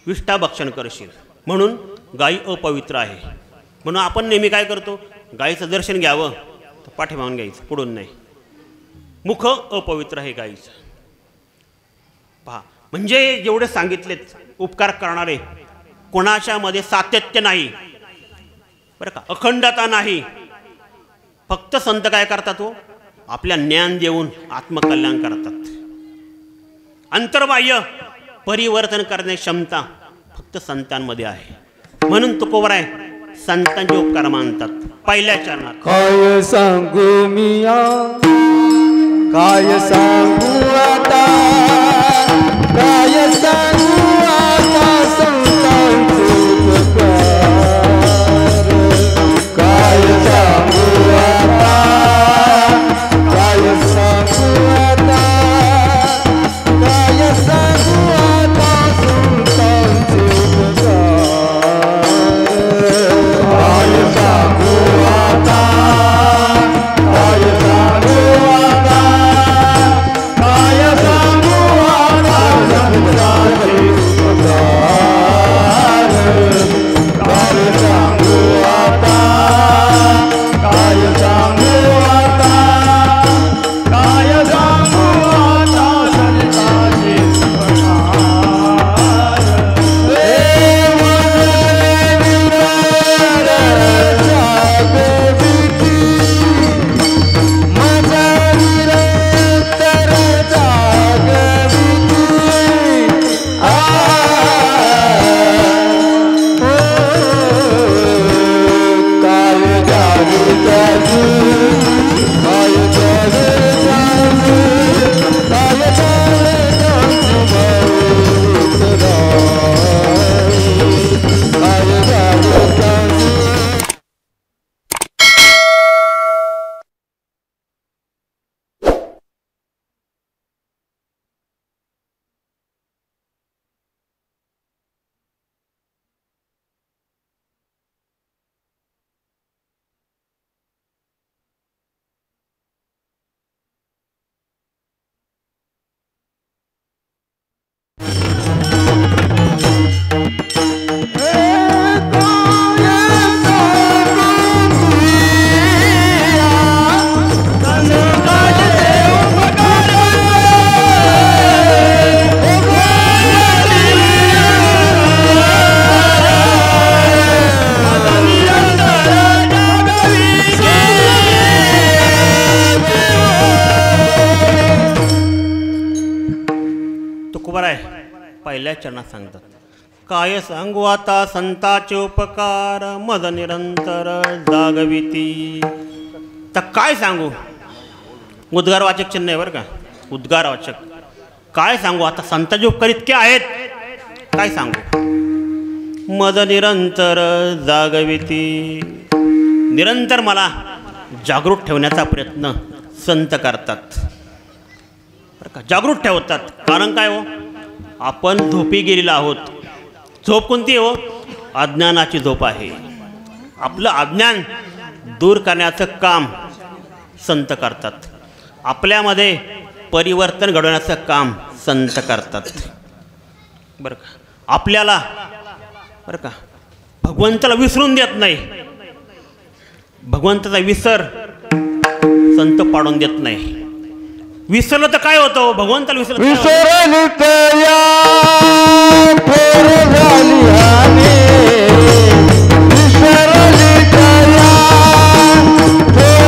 विष्ठाभक्षण करशील. म्हणून गायी अपवित्र आहे. म्हणून आपण नेहमी काय करतो? गायीचं दर्शन घ्यावं तर पाठीमागून घ्यायचं, पुढून नाही. मुख अपवित्र आहे गायीचं. पहा, म्हणजे जेवढे सांगितलेत उपकार करणारे, कोणाच्यामध्ये सातत्य नाही बरं का, अखंडता नाही. फक्त संत काय करतात? हो, आपल्या ज्ञान देऊन आत्मकल्याण करतात. अंतर्बाह्य परिवर्तन करण्याची क्षमता फक्त संतांमध्ये आहे. म्हणून तुकोबराय संतांचे उपकार मानतात. पहिल्या चरणात काय सांगू मिया, काय सांगू आता, काय सांगू आता संतांचे उपकार. काय सांगू आता, काय सांगू आता, काय सांगू आता संतांचे उपकार. काय सांगू आता, काय सांगू आता, काय सांगू आता संतांचे उपकार. काय सांगू आता, काय सांगू आता, काय सांगू आता संतांचे उपकार. पहिल्या चरणात सांगतात. काय सांगू आता संताचे उपकार, मद निरंतर जागविती. तर काय सांगू? उद्गारवाचक चिन्ह आहे बरं का, उद्गारवाचक. काय सांगू आता संताचे उपकार इतके आहेत, काय सांगू? मद निरंतर जागविती. निरंतर मला जागृत ठेवण्याचा प्रयत्न संत करतात बरं का, जागृत ठेवतात. कारण काय हो, आपण झोपी गेलेलो आहोत. झोप कोणती हो? अज्ञानाची झोप आहे. आपलं अज्ञान दूर करण्याचं काम संत करतात. आपल्यामध्ये परिवर्तन घडवण्याचं काम संत करतात बरं का. आपल्याला बरं का भगवंताला विसरून देत नाही. भगवंताचा विसर संत पाडून देत नाही. विसरलं तर काय होतं? भगवंताला विसरलं विसरली तया थोर झाली हानी, विसरली तया थोर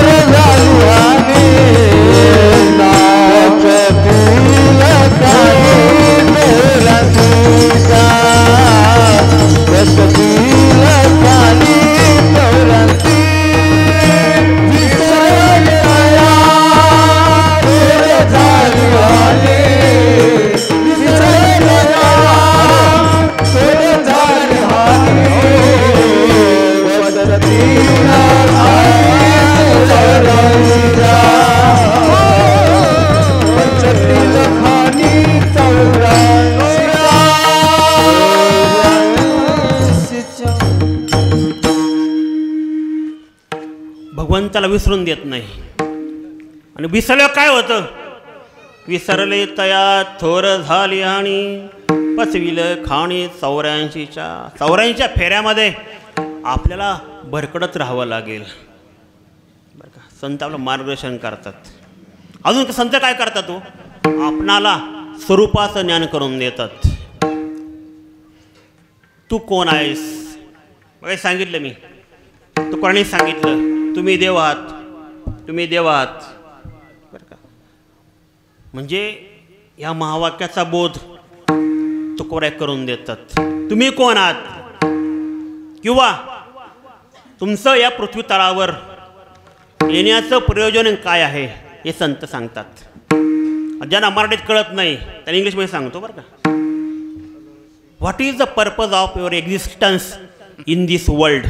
भगवंताला विसरून देत नाही. आणि विसरल्यावर काय होतं? विसरले तया थोर झाली आणि पचविलं खाणी 84च्या फेऱ्यामध्ये आपल्याला भरकडत राहावं लागेल. बरं का, संत आपलं मार्गदर्शन करतात. अजून संत काय करतात? तो आपणाला स्वरूपाचं ज्ञान करून देतात. तू कोण आहेस? बघा सांगितलं मी, तू कोणी सांगितलं तुम्ही देव आहात, तुम्ही देव आहात. बरं का, म्हणजे या महावाक्याचा बोध तुकोऱ्या करून देतात. तुम्ही कोण आहात किंवा तुमचं या पृथ्वी तळावर येण्याचं प्रयोजन काय आहे हे संत सांगतात. ज्यांना मराठीत कळत नाही त्यांना इंग्लिशमध्ये सांगतो बरं का. What is the purpose of your existence in this world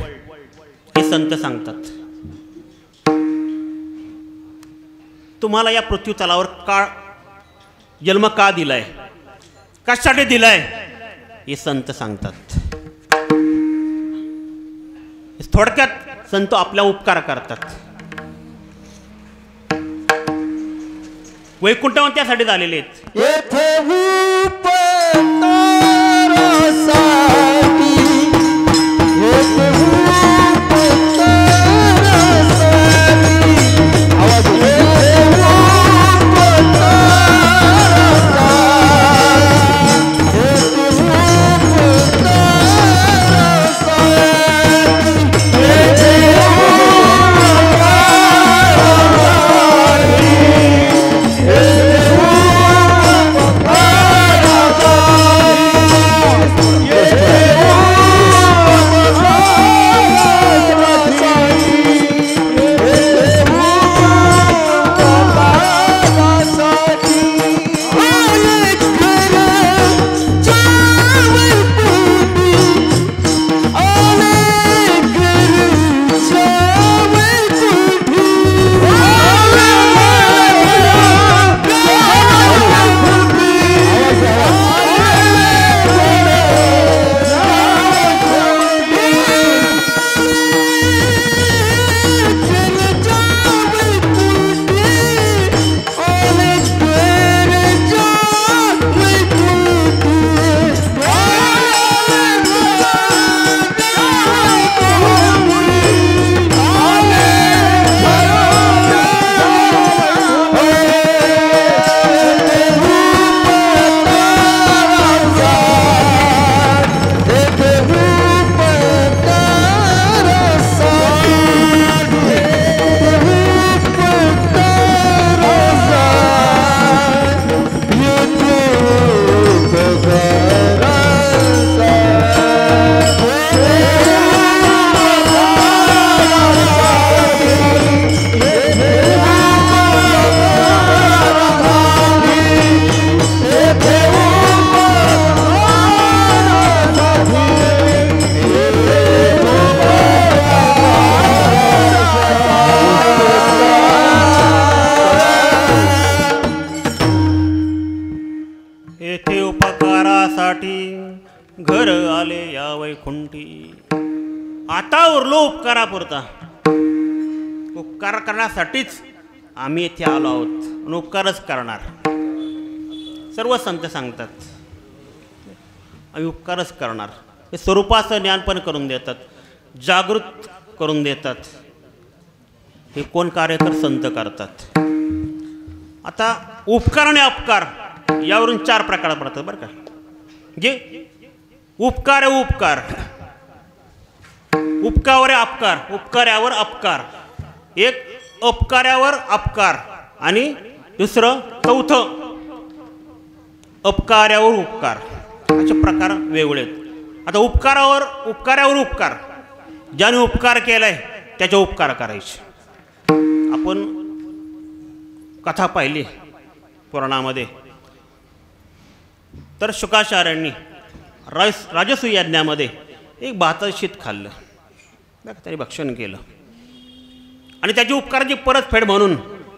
हे संत सांगतात. तुम्हाला या पृथ्वी तलावर का जन्म का दिलाय, कशासाठी दिलाय हे संत सांगतात. थोडक्यात संत आपला उपकार करतात. वैकुंठावर त्यासाठी झालेले आहेत. घर आले या वैकुंठी. आता उरलो उपकारापुरता. उपकार करण्यासाठीच आम्ही येथे आलो आहोत आणि उपकारच करणार. सर्व संत सांगतात आम्ही उपकारच करणार. हे स्वरूपाचं ज्ञान पण करून देतात, जागृत करून देतात. हे कोण कार्य तर संत करतात. आता उपकार आणि अपकार यावरून 4 प्रकार पडतात बरं का. जे उपकार आहे उपकार, उपकारावर अपकार, उपकार्यावर अपकार, एक अपकार्यावर अपकार आणि दुसरं चौथं अपकार्यावर उपकार. असे प्रकार वेगळे आहेत. आता उपकार्यावर उपकार, ज्याने उपकार केलाय त्याचे उपकार करायचे. आपण कथा पाहिली पुराणामध्ये तर शुकाचार्यांनी राजसूय यज्ञामध्ये एक भाताचं शीत खाल्लं, त्याने भक्षण केलं आणि त्याची उपकाराची परतफेड म्हणून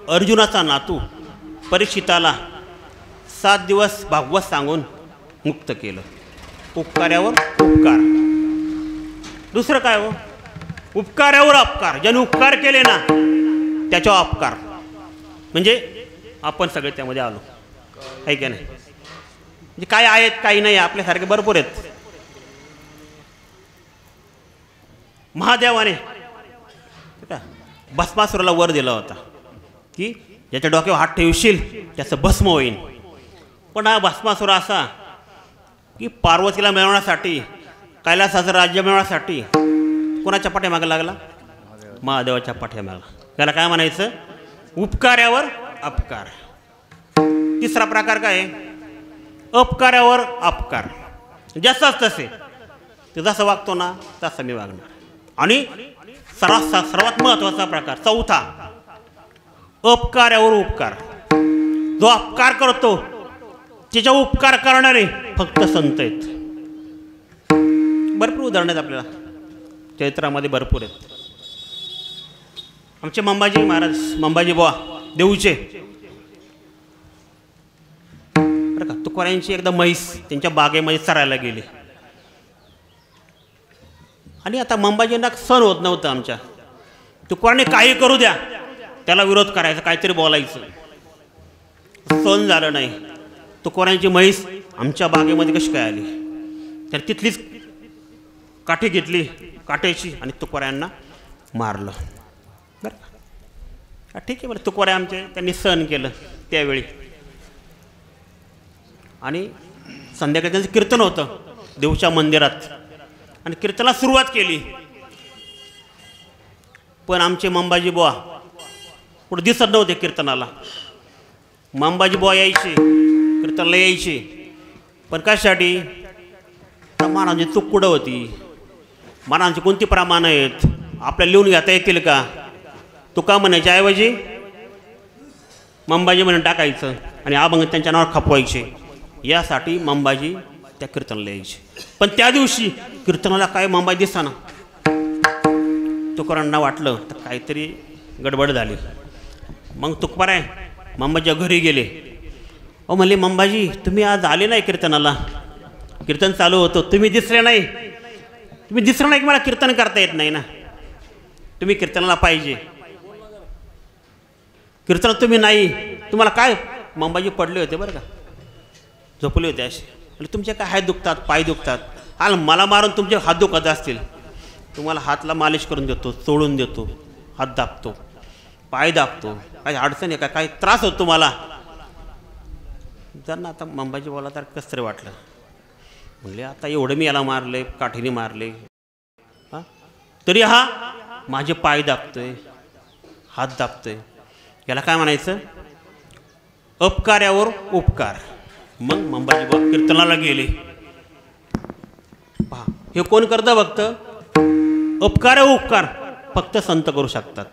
अर्जुनाचा नातू परीक्षिताला 7 दिवस भागवत सांगून मुक्त केलं. उपकार्यावर उपकार. दुसरं काय हो? उपकार्यावर अपकार. ज्याने उपकार केले ना त्याच्यावर अपकार, म्हणजे आपण सगळे त्यामध्ये आलो आहे की नाही. म्हणजे काय आहेत काही नाही, आपल्यासारखे भरपूर आहेत. महादेवाने भस्मासुराला वर दिला होता की ज्याच्या डोक्यावर हात ठेवशील त्याचं भस्म होईल. पण हा भस्मासुर असा की पार्वतीला मिळवण्यासाठी, कैलासाचं राज्य मिळवण्यासाठी कोणाच्या पाठीमागे लागला? महादेवाच्या पाठीमागे. त्याला काय म्हणायचं? उपकार्यावर अपकार. तिसरा प्रकार काय आहे? अपकार्यावर अपकार. जसंच तसे ते जसं वागतो ना तसं मी वागणार. आणि सर्वात महत्त्वाचा प्रकार चौथा, अपकार्यावर उपकार. जो अपकार करतो त्याच्या उपकार करणारे फक्त संत आहेत. भरपूर उदाहरणं आहेत आपल्याला चरित्रामध्ये, भरपूर आहेत. आमचे मंबाजी महाराज, मंबाजी बुवा देऊचे बरं का, तुकारायांची एकदा म्हैस त्यांच्या बागेमध्ये चरायला गेली. आणि आता मंबाजींना सण होत नव्हतं आमच्या. तुकारांनी काही करू द्या त्याला विरोध करायचा, काहीतरी बोलायचं. सण झालं नाही. तुकारांची म्हैस आमच्या बागेमध्ये कशी काय आली? तर तिथलीच काठी घेतली काठीची आणि तुकारांना मारलं. बरं का, ठीक आहे बरं. तुकाराय आमचे त्यांनी सण केलं त्यावेळी. आणि संध्याकाळी त्यांचं कीर्तन होतं देऊच्या मंदिरात आणि कीर्तनाला सुरुवात केली. पण आमचे मंबाजी बुवा पुढे दिसत नव्हते कीर्तनाला. मंबाजी बुवा यायचे कीर्तनाला यायचे, पण कशासाठी? महाराजांची चूक कुठं होती? महाराजांची कोणती प्रमाण आहेत? आपल्याला लिहून घेता येतील का? तुका म्हणायच्या ऐवजी मंबाजी म्हणून टाकायचं आणि अभंग त्यांच्या नावावर खपवायचे. यासाठी मंबाजी त्या कीर्तनाला यायचे. पण त्या दिवशी कीर्तनाला काय मंबाजी दिसताना तुकारांना वाटलं तर काहीतरी गडबड झाली. मग तुकाराय मंबाजीच्या घरी गेले. अहो म्हणले, मंबाजी तुम्ही आज आले नाही कीर्तनाला, कीर्तन चालू होतं, तुम्ही दिसले नाही. तुम्ही दिसलं नाही की मला कीर्तन करता येत नाही ना, तुम्ही कीर्तनाला पाहिजे. कीर्तन तुम्ही नाही, तुम्हाला काय? मंबाजी पडले होते बरं का, झोपले होते असे. आणि तुमचे काय हात दुखतात, पाय दुखतात. हाल मला मारून तुमचे हात दुखत असतील, तुम्हाला हातला मालिश करून देतो, चोळून देतो, हात दाबतो, पाय दाबतो. काही अडचण आहे का? काही त्रास होतो तुम्हाला? जर ना आता मंबाजी बोला तर कसं तरी वाटलं. म्हणले आता एवढं मी याला मारले, काठीने मारले, हां तरी हा माझे पाय दाबतोय, हात दाबतोय. याला काय म्हणायचं? अपकार्यावर उपकार. मग मंबाजी बुवा कीर्तनाला गेले. पहा हे कोण करतं फक्त? अपकार उपकार फक्त संत करू शकतात,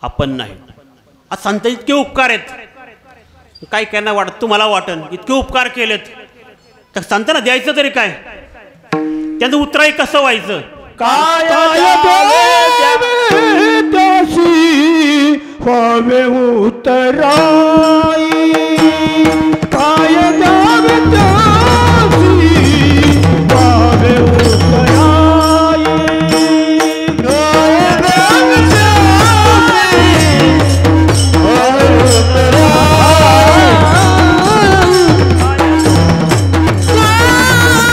आपण नाही. आज संत इतके उपकार आहेत, काय त्यांना वाटत, तुम्हाला वाटन इतके उपकार केलेत तर संतांना द्यायचं तरी काय? त्यांचं उत्तराई कसं व्हायचं? काय पावे उतराई, काय द्यावे त्यासी पावे उतराई, काय द्यावे त्यासी पावे उतराई,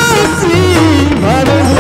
त्यासी पावे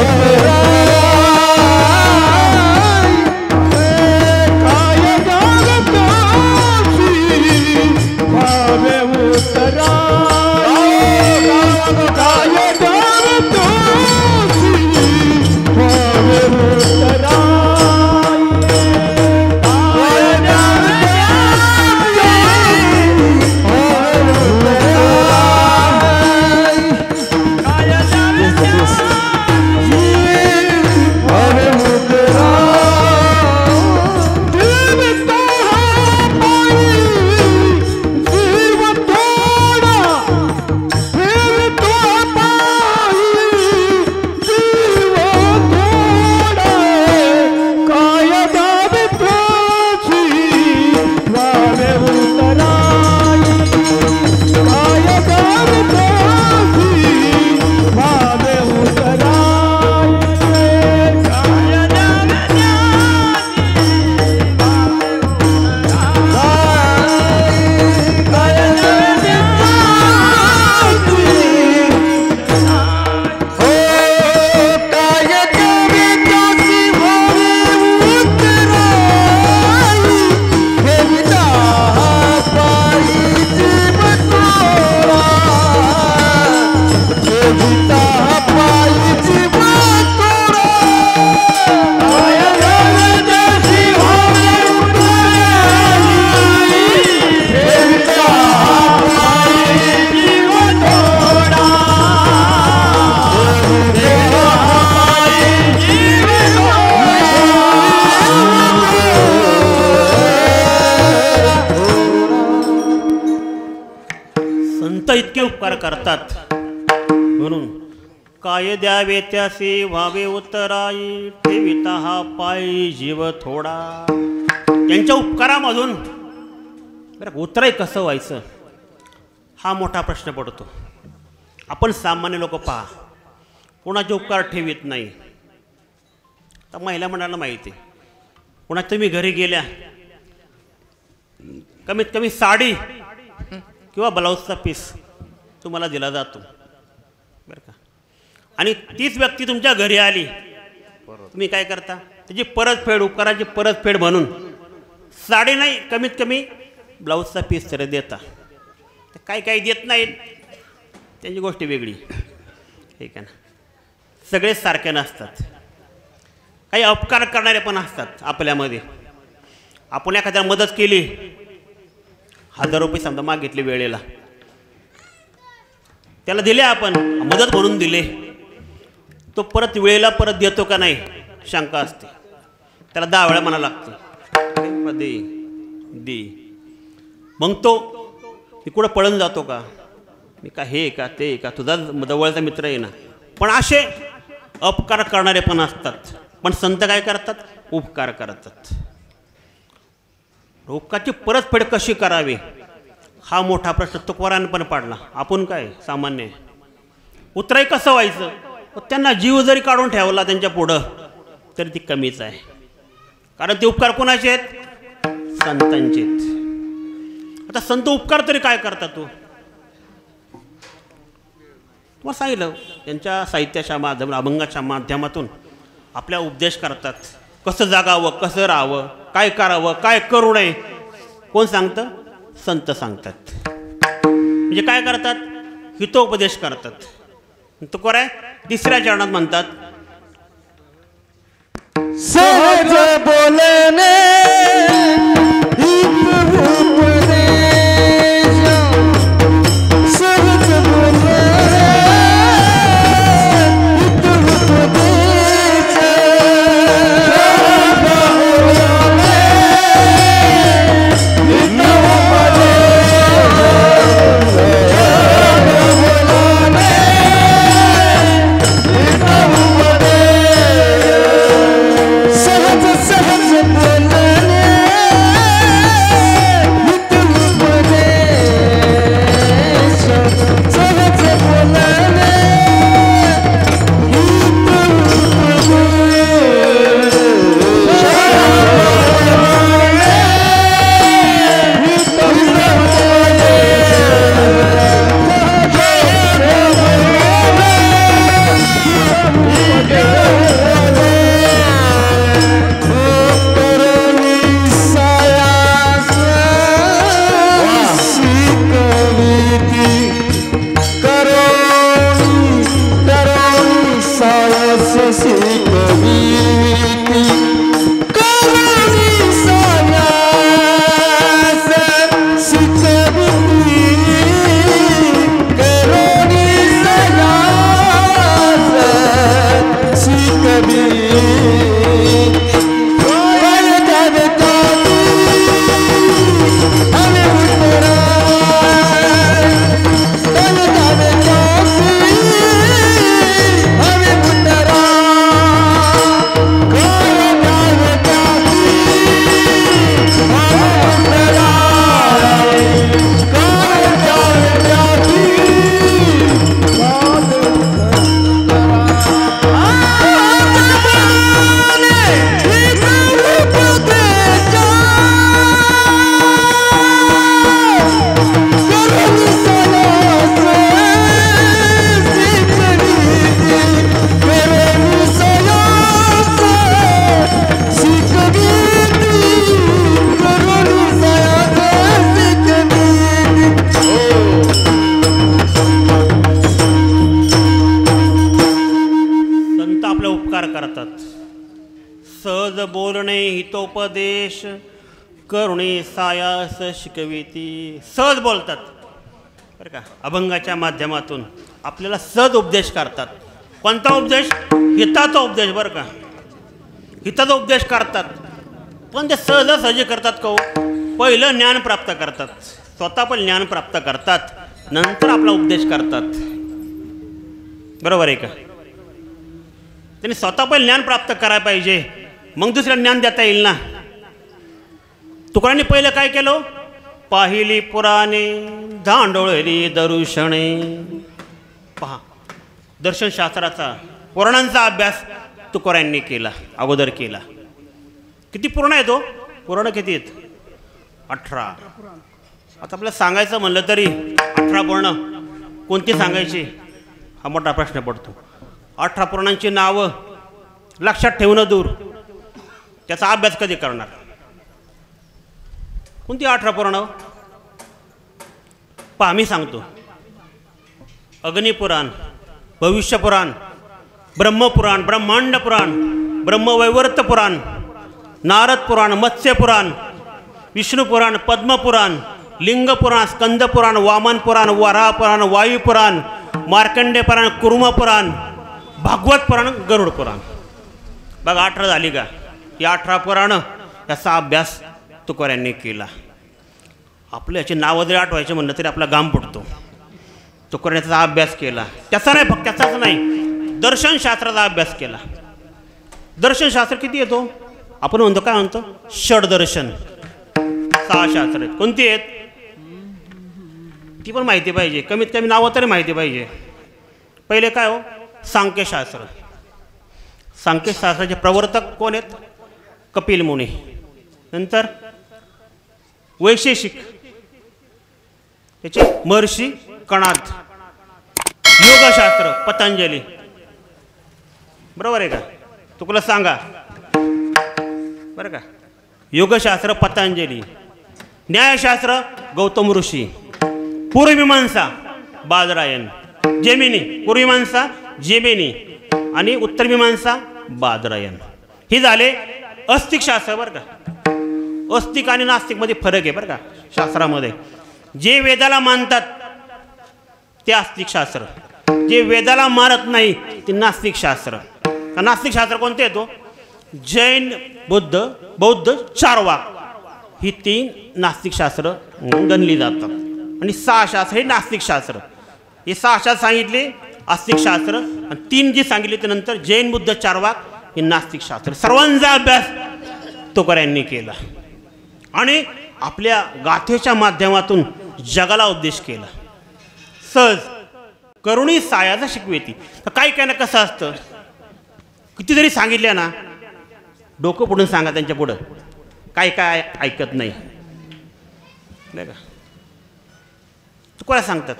संत इतके उपकार करतात म्हणून काय द्यावे त्यासे व्हावे उतराई ठेविता हा पायी जीव थोडा. त्यांच्या उपकारामधून बरं उतराई कसं व्हायचं हा मोठा प्रश्न पडतो. आपण सामान्य लोक पहा कोणाचे उपकार ठेवीत नाही. तर महिला मंडळाला माहिती आहे कोणाच्या तुम्ही घरी गेल्या कमीत कमी साडी किंवा ब्लाऊजचा पीस तुम्हाला दिला जातो बरं का. आणि तीच व्यक्ती तुमच्या घरी आली तुम्ही काय करता त्याची परतफेड उपकाराची परतफेड म्हणून साडी नाही कमीत कमी ब्लाऊजचा पीस तरी देता. काही काही देत नाहीत त्यांची गोष्ट वेगळी ठीक आहे ना. सगळेच सारखे नसतात. काही अपकार करणारे पण असतात आपल्यामध्ये. आपण एखाद्याला मदत केली 1000 रुपये समजा मागितले वेळेला त्याला दिले आपण मदत म्हणून दिले तो परत वेळेला परत देतो का नाही शंका असते. त्याला 10 वेळा म्हणा लागते दे दे. मग तो मी कुठं पळून जातो का मी का हे का ते का तुझा जवळचा मित्र आहे ना. पण असे अपकार करणारे पण असतात. पण संत काय करतात उपकार करतात. उपकाराची परतफेड कशी करावी हा मोठा प्रश्न तुकोबाराने पण पाडला. आपण काय सामान्य उतराई कसं व्हायचं. त्यांना जीव जरी काढून ठेवला त्यांच्या पुढं तरी ती कमीच आहे. कारण ते उपकार कोणाचे आहेत संतांचे आहेत. आता संत उपकार तरी काय करतात तो तुम्हाला सांगितलं. त्यांच्या साहित्याच्या माध्यमातून अभंगाच्या माध्यमातून आपल्या उपदेश करतात. कसं जागावं कसं राहावं काय करावं काय करू नये कोण सांगतं संत सांगतात. म्हणजे काय करतात हितोपदेश करतात. तो कोण आहे 3ऱ्या चरणात म्हणतात सहज बोलणे हितोपदेश करुणे सायास शिकविती. सहज बोलतात बरं का. अभंगाच्या माध्यमातून आपल्याला सहज उपदेश करतात. कोणता उपदेश हिताचा उपदेश बरं का. हिताचा उपदेश करतात पण ते सहजासहजी करतात का पहिलं ज्ञान प्राप्त करतात. स्वतः पण ज्ञान प्राप्त करतात नंतर आपला उपदेश करतात. बरोबर आहे का? त्यांनी स्वतः पहिले ज्ञान प्राप्त करायला पाहिजे, मग दुसऱ्या ज्ञान देता येईल ना. तुकारांनी पहिलं काय केलं? पाहिली पुराणे धांडोळली दर्शने. पहा, दर्शनशास्त्राचा पुराणांचा अभ्यास तुकारांनी केला, अगोदर केला. किती पुराण आहे तो? पुराण किती आहेत? 18. आता आपल्याला सांगायचं म्हणलं तरी 18 पुराण कोणती सांगायची हा मोठा प्रश्न पडतो. 18 पुराणांची नावं लक्षात ठेवणं दूर, त्याचा अभ्यास कधी करणार? कोणती 18 पुराणं? पहा, मी सांगतो. अग्निपुराण, भविष्यपुराण, ब्रह्मपुराण, ब्रह्मांड पुराण, ब्रह्मवैवर्त पुराण, नारद पुराण, मत्स्य पुराण, विष्णू पुराण, पद्मपुराण, लिंग पुराण, स्कंद पुराण, वामन पुराण, वराह पुराण, वायू पुराण, मार्कंडे पुराण, कुर्म पुराण, भागवत पुराण, गरुड पुराण. बघा 18 झाली का? या 18 पुराण याचा अभ्यास तुकारांनी केला. आपलं याची नावं जरी आठवायचे म्हणलं तरी आपला घाम फुटतो. तुकारांचा अभ्यास केला. त्याचा नाही, फक्त त्याचाच नाही, दर्शनशास्त्राचा अभ्यास केला. दर्शनशास्त्र किती येतो? आपण म्हणतो, काय म्हणतो? षडदर्शन. 6 शास्त्र आहेत. कोणती आहेत? ती पण माहिती पाहिजे, कमीत कमी नावं तरी माहिती पाहिजे. पहिले काय हो? सांख्यशास्त्र. सांख्यशास्त्राचे प्रवर्तक कोण आहेत? कपिल मुनी. नंतर वैशेषिक, त्याचे महर्षी कणाद. योगशास्त्र पतंजली. बरोबर आहे का? तुला सांगा बरं का? योगशास्त्र पतंजली. न्यायशास्त्र गौतम ऋषी. पूर्वमीमांसा बादरायण. जेमिनी, पूर्वमीमांसा जेमिनी आणि उत्तरमीमांसा बादरायण. ही झाले अस्तिकशास्त्र. बरं का? अस्तिक आणि नास्तिकमध्ये फरक आहे बरं का शास्त्रामध्ये. जे वेदाला मानतात ते आस्तिकशास्त्र, जे वेदाला मानत नाही ते नास्तिकशास्त्र. नास्तिकशास्त्र कोणते येतो? जैन, बुद्ध, बौद्ध, चार्वाक ही 3 नास्तिकशास्त्र गणली जातात. आणि 6 शास्त्र हे नास्तिकशास्त्र. हे 6 शास्त्र सांगितले आस्तिकशास्त्र, आणि 3 जी सांगितली त्यानंतर जैन, बुद्ध, चार्वाक हे नास्तिकशास्त्र. सर्वांचा अभ्यास तुकारांनी केला आणि आपल्या गाथेच्या माध्यमातून जगाला उपदेश केला. सहज करुणी सायाचा शिकवेती. तर काही काय ना कसं असतं, किती जरी सांगितलं ना, डोकं पुढून सांगा त्यांच्या पुढं, काय काय ऐकत नाही नाही का? तुकोबा सांगतात,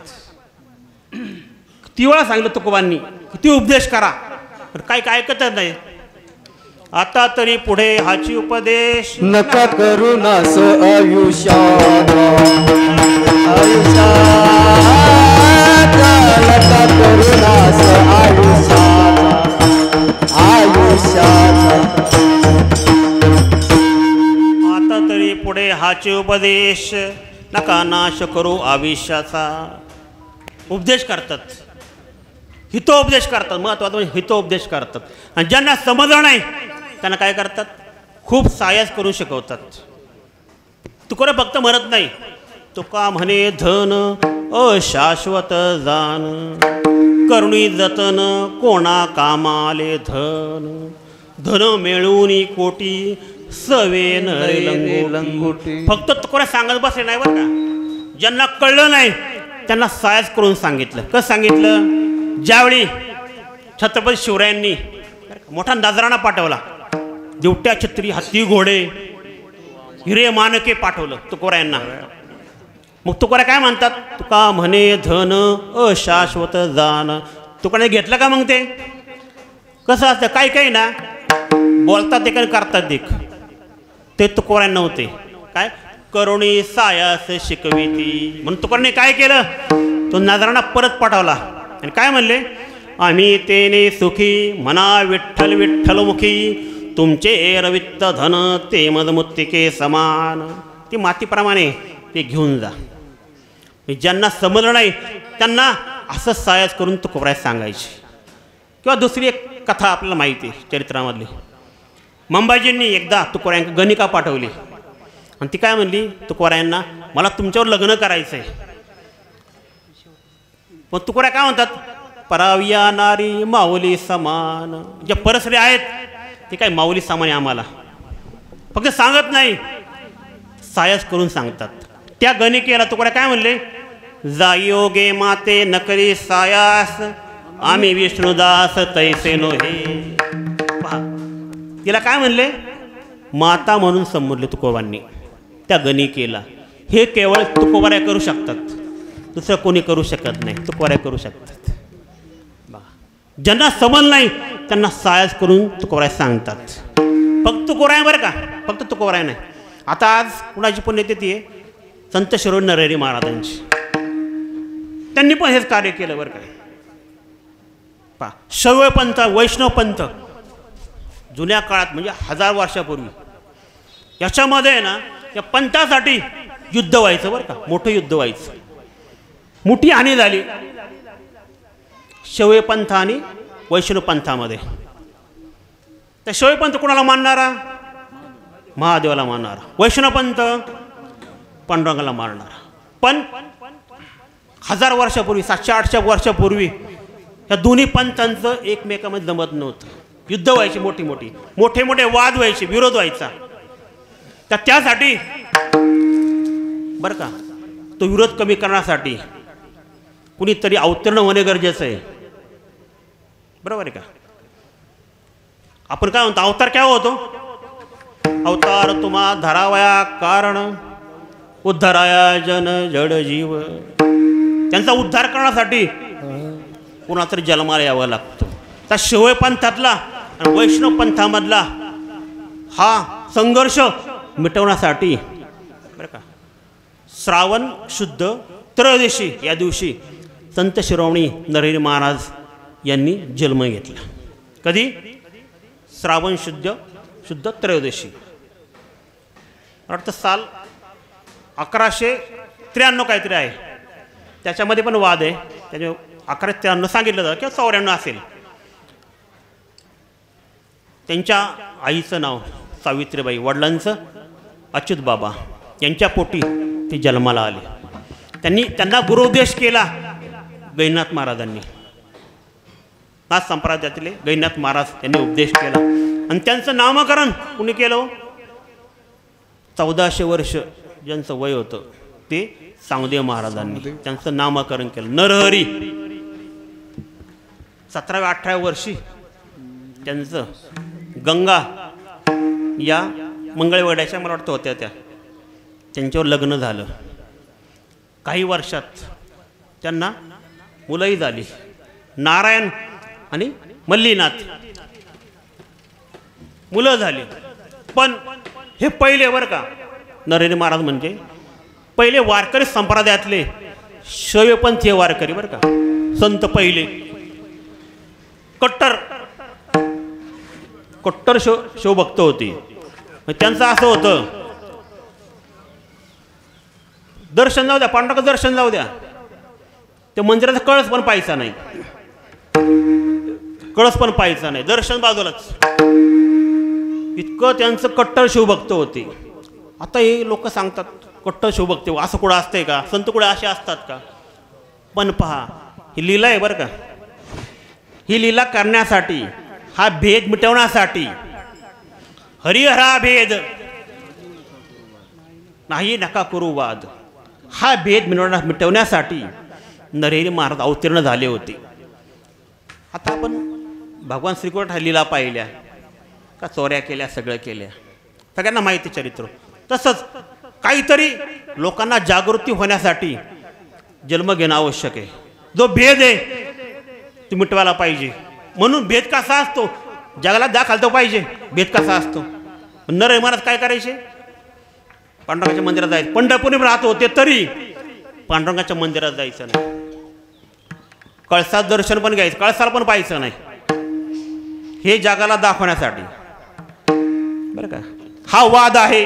किती वेळा सांगितलं तुकोबांनी, किती उपदेश करा, पण काय काय ऐकतच नाही. आता तरी पुढे हाची उपदेश नका करू नास आयुष्यात, नका करू नास आयुष्यात. आता तरी पुढे हाचे उपदेश, नका नाश करू आयुष्याचा. उपदेश करतात, हितोपदेश करतात. महत्त्वाचं म्हणजे हितोपदेश करतात. आणि ज्यांना समजलं नाही त्यांना काय करतात, खूप सायास करून शिकवतात. तुकोबा फक्त म्हणत नाही, तुका म्हणे धन अशाश्वत जान, करुणी जतन कोणा कामाले धन, धन मिळून कोटी सवे नरे लंगोटी. फक्त तुकोबा सांगत बसले नाही बरं का. ज्यांना कळलं नाही त्यांना सायास करून सांगितलं. कसं सांगितलं? ज्यावेळी छत्रपती शिवरायांनी मोठा नजराणा पाठवला, दिवट्या छत्री, हत्ती, घोडे, हिरे मानके पाठवलं तुकोबा यांना. मग तुकोबा काय म्हणतात, तुका म्हणे धन अशाश्वत जान. तुकोबाने घेतलं का? मग ते कसं असतं, काही काही ना बोलतात एक आणि करतात एक. ते तुकोबा नव्हते. काय? करुणी सायास शिकविती. म्हणून तुकोबाने काय केलं, तो नजराणा परत पाठवला आणि काय म्हणले, आम्ही तेने सुखी म्हणा विठ्ठल विठ्ठल मुखी, तुमचे रवित्त धन ते मदमुत्तिके समान. ती मातीप्रमाणे ते घेऊन जा. ज्यांना समजलं नाही त्यांना असं सायास करून तुकोबा सांगायची. किंवा दुसरी एक कथा आपल्याला माहिती आहे चरित्रामधली. मंबाजींनी एकदा तुकोबा यांना गणिका पाठवली आणि ती काय म्हणली तुकोबा यांना, मला तुमच्यावर लग्न करायचं आहे. पण तुकोबराय काय म्हणतात, पराविया नारी माऊली समान. जे परस्त्री आहेत ते काय माऊली समान आहे आम्हाला, फक्त सांगत नाही, सायस करून सांगतात. त्या गणिकेला तुकोबराय काय म्हणले, जायोगे माते नकरी सायास, आम्ही विष्णुदास तैसे नोहे. पहा तिला काय म्हणले, माता म्हणून संबोधले तुकोबांनी त्या गणिकेला. हे केवळ तुकोबराय करू शकतात, दुसरं कोणी करू शकत नाही, तुकोबराय करू शकतात. ज्यांना समज नाही त्यांना सायस करून तुकोबराय सांगतात. फक्त तुकोबराय बरं का, फक्त तुकोबराय नाही. आता आज कुणाची पुण्यतिथी आहे, संत शिरोमणी नरहरी महाराजांची. त्यांनी पण हेच कार्य केलं बरं काय. पहा शैव पंथ, वैष्णव पंथ जुन्या काळात म्हणजे 1000 वर्षापूर्वी याच्यामध्ये ना या पंथासाठी युद्ध व्हायचं बरं का, मोठं युद्ध व्हायचं, मोठी हानी झाली शैव पंथ आणि वैष्णव पंथामध्ये. त्या शैव पंथ कोणाला मानणारा, महादेवाला मानणारा. वैष्णव पंथ पांडुरंगाला मारणारा. पण 1000 वर्षापूर्वी, 700-800 वर्षापूर्वी या दोन्ही पंथांचं एकमेकांमध्ये जमत नव्हतं. युद्ध व्हायची, मोठे मोठे वाद व्हायचे, विरोध व्हायचा. तर त्यासाठी बरं का तो विरोध कमी करण्यासाठी कुणीतरी अवतीर्ण होणे गरजेचं आहे, बरोबर आहे का. आपण काय म्हणतो, अवतार काय होतो, अवतार तुम्हा धरावया कारण उद्धाराया जन जड जीव. त्यांचा उद्धार करण्यासाठी कोणातरी जन्माला यावं लागतं. त्या शैव पंथातला आणि वैष्णव पंथामधला हा संघर्ष मिटवण्यासाठी बरं का श्रावण शुद्ध त्रयोदशी या दिवशी संत शिरोमणी नरहरी महाराज यांनी जन्म घेतला. कधी, श्रावण शुद्ध त्रयोदशी. वाटतं साल 1193 काहीतरी आहे. त्याच्यामध्ये पण वाद आहे, त्याच्या 1193 सांगितलं जातं किंवा 94 असेल. त्यांच्या आईचं नाव सावित्रीबाई, वडिलांचं अच्युत बाबा, यांच्या पोटी ते जन्माला आले. त्यांना गुरुपदेश केला गैनाथ महाराजांनी. नाथ संप्रदायातले गैनाथ महाराज यांनी उपदेश केला आणि त्यांचं नामकरण कुणी केलं, 1400 वर्ष ज्यांचं वय होतं ते सांगदेव महाराजांनी त्यांचं नामकरण केलं. नरहरी 17व्या-18व्या वर्षी त्यांचं गंगा या मंगळवेढ्याच्या मला वाटतं होत्या त्यांच्यावर लग्न झालं. काही वर्षात त्यांना मुलंही झाली, नारायण आणि मल्लीनाथ मुलं झाली. पण हे पहिले बरं का नरहरी महाराज म्हणजे पहिले वारकरी संप्रदायातले शैवपंथीय वारकरी बरं का, संत पहिले कट्टर शिवभक्त होते. त्यांचं असं होतं, दर्शन जाऊ द्या, पांडुरंगाचं दर्शन जाऊ द्या, ते मंदिराचा कळस पण पाहायचा नाही, दर्शन बाजूलाच. इतकं त्यांचं कट्टर शिवभक्त होते. आता हे लोक सांगतात कट्टर शिवभक्त, असं कुठं असतंय का, संत कुठे असे असतात का. पण पहा ही लीला आहे बरं का. ही लीला करण्यासाठी, हा भेद मिटवण्यासाठी, हरिहरा भेद नाही नका करू वाद, हा भेद मिटवण्यासाठी नरहरी महाराज अवतीर्ण झाले होते. आता आपण भगवान श्रीकृष्ण हा लीला पाहिल्या का, चोऱ्या केल्या, सगळं केल्या, सगळ्यांना माहिती चरित्र. तसंच काहीतरी लोकांना जागृती होण्यासाठी जन्म घेणं आवश्यक आहे. जो भेद आहे तो मिटवायला पाहिजे. म्हणून भेद कसा असतो जगाला दाखवतो पाहिजे, भेद कसा असतो. नरहरी महाराज काय करायचे, पांडुरंगाच्या मंदिरात जायचे. पंढरपूर राहत होते तरी पांडुरंगाच्या मंदिरात जायचं नाही, कळसात दर्शन पण घ्यायचं, कळसाला पण पाहायचं नाही. हे जगाला दाखवण्यासाठी बरं का हा वाद आहे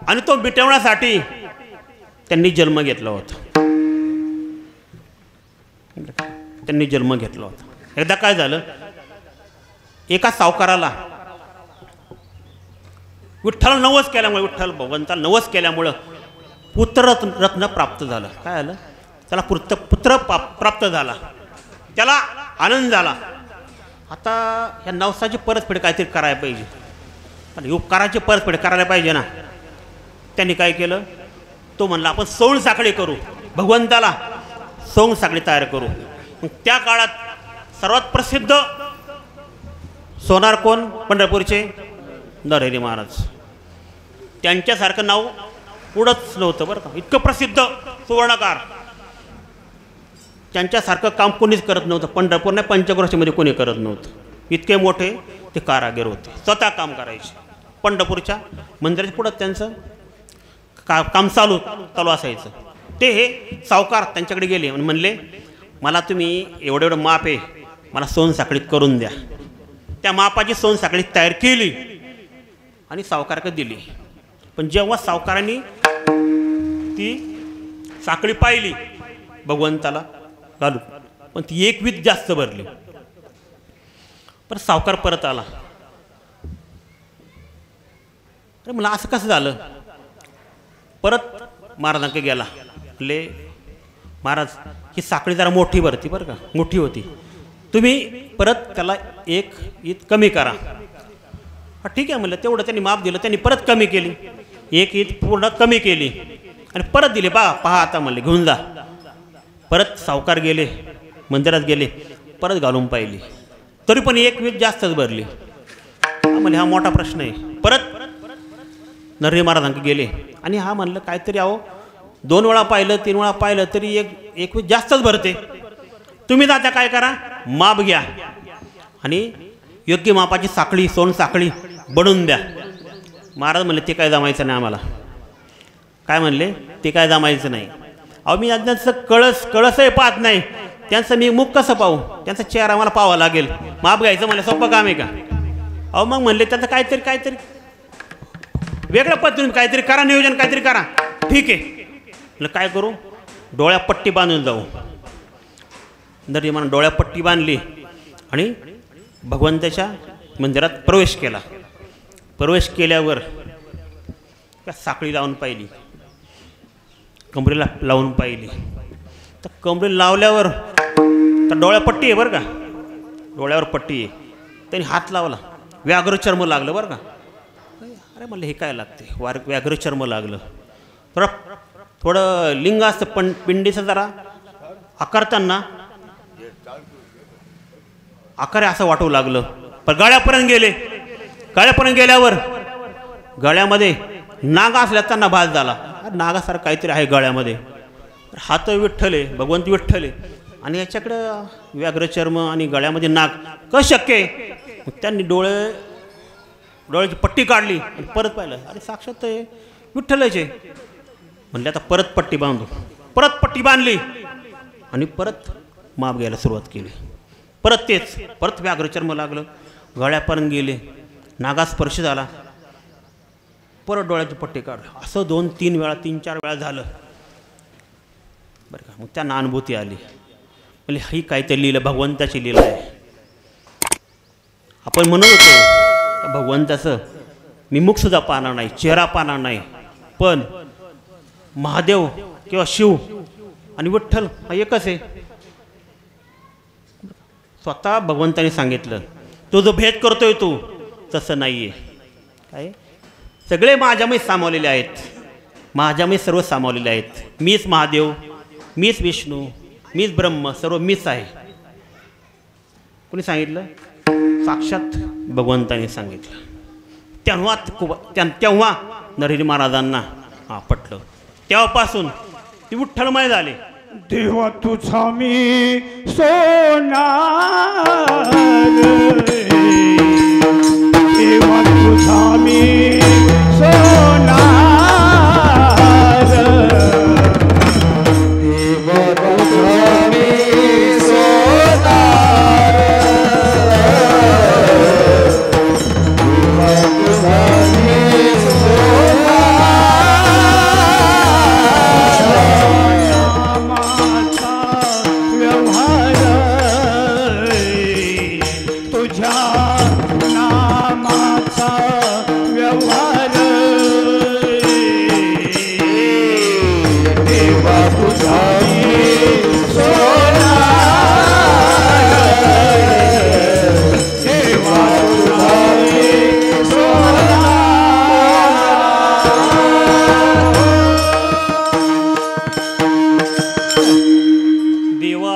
आणि तो मिटवण्यासाठी त्यांनी जन्म घेतला होता. एकदा काय झालं, एका सावकाराला विठ्ठल नवस केल्यामुळे, विठ्ठल भगवंताला नवस केल्यामुळं पुत्ररत्न प्राप्त झालं. काय आलं, त्याला पुत्र प्राप्त झाला, त्याला आनंद झाला. आता ह्या नवसाची परतफेड काहीतरी करायला पाहिजे आणि उपकाराची परतफेड करायला पाहिजे ना. त्यांनी काय केलं, तो म्हणला आपण सोंग साखळी करू, भगवंताला सोंग साखळी तयार करू. मग त्या काळात सर्वात प्रसिद्ध सोनार कोण? पंढरपूरचे नरहरी महाराज. त्यांच्यासारखं नाव पुढंच नव्हतं बरं का, इतकं प्रसिद्ध सुवर्णकार. त्यांच्यासारखं काम कोणीच करत नव्हतं. पंढरपूर नाही, पंचक्रोशीमध्ये कोणी करत नव्हतं. इतके मोठे ते कारागीर होते, स्वतः काम करायचे. पंढरपूरच्या मंदिराच्या पुढं त्यांचं काम चालू असायचं. ते हे सावकार त्यांच्याकडे गेले आणि म्हणले मला तुम्ही एवढं माप आहे, मला सोनसाखळीत करून द्या. त्या मापाची सोनसाखळी तयार केली आणि सावकाराकडे दिली. पण जेव्हा सावकारांनी ती साखळी पाहिली भगवंताला घालून, पण ती एक वीत जास्त भरली. पण सावकार परत आला. अरे मला असं कसं झालं? परत महाराजांकडे गेला. म्हणले महाराज ही साखळी जरा मोठी भरती बरं का, मोठी होती, तुम्ही परत त्याला एक ईत कमी करा. हा ठीक आहे म्हणलं. तेवढं त्यांनी माप दिलं. त्यांनी परत कमी केली, एक ईत पूर्ण कमी केली आणि परत दिले. पहा आता म्हणले घेऊन जा. परत सावकार गेले, मंदिरात गेले, परत घालून पाहिली, तरी पण एक वीत जास्तच भरली. म्हणजे हा मोठा प्रश्न आहे. परत नरहरी महाराजांकडे गेले आणि हा म्हणलं काहीतरी अहो 2 वेळा पाहिलं 3 वेळा पाहिलं तरी एक वीत जास्तच भरते. तुम्ही आता काय करा, माप घ्या आणि योग्य मापाची साखळी सोन साखळी बनवून द्या. महाराज म्हणले ते काय जमायचं नाही आम्हाला. काय म्हणले? ते काय जमायचं नाही. अहो मी त्यांचं कळसही पाहत नाही, त्यांचं मी मुख कसं पाहू? त्यांचा चेहरा मला पाहावा लागेल. माप घ्यायचं मला सोपं काम आहे का? अहो मग म्हणले त्याचं काहीतरी वेगळ्या पद्धतीने काहीतरी करा, नियोजन काहीतरी करा. ठीक आहे म्हणलं काय करू? डोळ्या पट्टी बांधून जाऊ. नरहरी महाराज डोळ्या पट्टी बांधली आणि भगवंताच्या मंदिरात प्रवेश केला. प्रवेश केल्यावर त्या साखळी लावून पाहिली, कमरेला लावून पाहिली. तर कमरेला लावल्यावर तर डोळ्या पट्टी आहे बरं का, डोळ्यावर पट्टी आहे. त्यांनी हात लावला, व्याघ्रचर्म लागलं बरं का. अरे म्हणलं हे काय लागते? व्याघ्रचर्म लागलं. थोडं लिंग असतं पण पिंडीचं जरा आकारताना आकार असं वाटू लागलं. पण गळ्यापर्यंत गेले. गळ्यापर्यंत गेल्यावर गळ्यामध्ये नाग असल्या त्यांना भास झाला. नागासारखं काहीतरी आहे गळ्यामध्ये. हात विठ्ठले, भगवंत विठ्ठले आणि याच्याकडं व्याघ्रचर्म आणि गळ्यामध्ये नाग, कसं शक्य आहे? त्यांनी डोळ्याची पट्टी काढली आणि परत पाहिलं. अरे साक्षात विठ्ठलाचे. म्हणले आता परत पट्टी बांधू. परत पट्टी बांधली आणि परत माप घ्यायला सुरुवात केली. परत व्याघ्रचर्म लागलं, गळ्यापर्यंत गेले, नागास्पर्श झाला, परत डोळ्याची पट्टी काढली. असं 2-3 वेळा 3-4 वेळा झालं बरं का. मग त्यांना अनुभूती आली. म्हणजे ही काहीतरी लीला, भगवंताची लीला आहे. आपण म्हणत होतो भगवंताचं मी मुखसुद्धा पाहणार नाही, चेहरा पाहणार नाही, पण महादेव किंवा शिव आणि विठ्ठल हा एकच आहे. स्वतः भगवंताने सांगितलं तो जो भेद करतोय तू तसं नाही आहे. काय सगळे माझ्यामध्ये सामावलेले आहेत, माझ्यामध्ये सर्व सामावलेले आहेत. मीच महादेव, मीच विष्णू, मीच ब्रह्म, सर्व मीच आहे. कोणी सांगितलं? साक्षात भगवंताने सांगितलं. तेव्हा नरहरी महाराजांना पटलं. तेव्हापासून ते विठ्ठलमय झाले. देवा तुझा मी सोनार, देवा तुझा मी सोनार, देवा तुझा मी सोनार, देवा तुझा मी सोनार, तुझा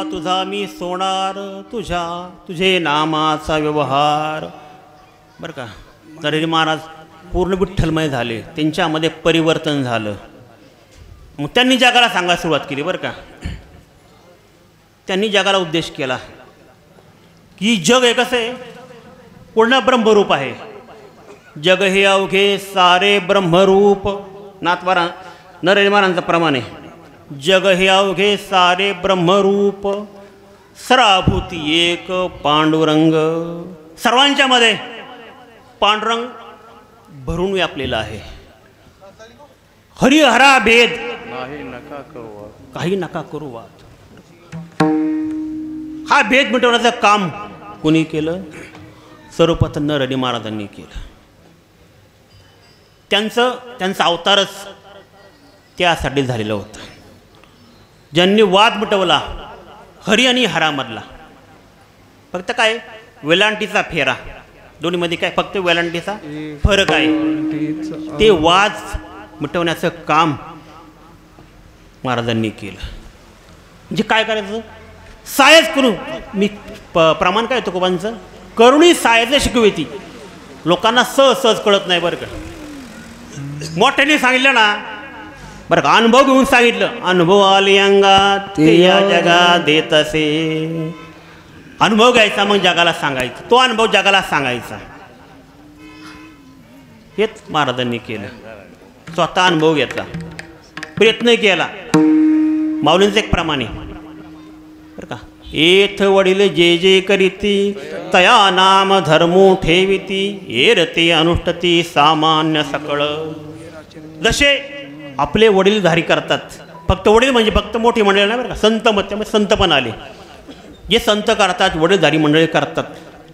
तुझा मी सोनार, तुझे नामाचा व्यवहार. बरं का, नरहरी महाराज पूर्ण विठ्ठलमय झाले, त्यांच्यामध्ये परिवर्तन झालं. मग त्यांनी जगाला सांगायला सुरुवात केली. बरं का, त्यांनी जगाला उद्देश केला की जग हे कसं आहे, पूर्ण ब्रह्मरूप आहे. जग हे अवघे सारे ब्रह्मरूप. नाथवारा नरहरी महाराजांचा प्रमाण आहे. जग हे अवघे सारे ब्रह्मरूप, सराभूती एक पांडुरंग. सर्वांच्या मध्ये पांडुरंग भरून व्यापलेला आहे. हरिहरा भेद काही नका करू वाद. हा भेद मिटवण्याचं काम कोणी केलं? सर्वप्रथम नरहरी महाराजांनी केलं. त्यांचा अवतारच त्यासाठी झालेलं होतं. ज्यांनी वाद मिटवला हरी आणि हरामधला. फक्त काय वेलांटीचा फेरा, दोन्हीमध्ये काय फक्त वेलांटीचा फरक आहे. ते वाद मिटवण्याचं काम महाराजांनी केलं. म्हणजे काय करायचं? सायच करू. मी प्रमाण काय तुकोबांचं, करुणी सायचं शिकविती. लोकांना सहज कळत नाही. बरं का, मोठ्याने सांगितलं ना, बरं का, अनुभव घेऊन सांगितलं. अनुभव आले अंगात ते या जगात देत असे. अनुभव घ्यायचा, मग जगाला सांगायचा. तो अनुभव जगाला सांगायचा. हेच महाराजांनी केलं. स्वतः अनुभव घेतला, प्रयत्न केला. माऊलींचं एक प्रमाणे बरं का, येथ वडील जे जे करीती तया नाम धर्मो ठेविती. एरते अनुष्ठती सामान्य सकळ. जसे आपले वडीलधारी करतात, फक्त वडील म्हणजे फक्त मोठी मंडळी नाही बरं का, संत मत, त्यामुळे संत पण आले. जे संत करतात, वडीलधारी मंडळी करतात,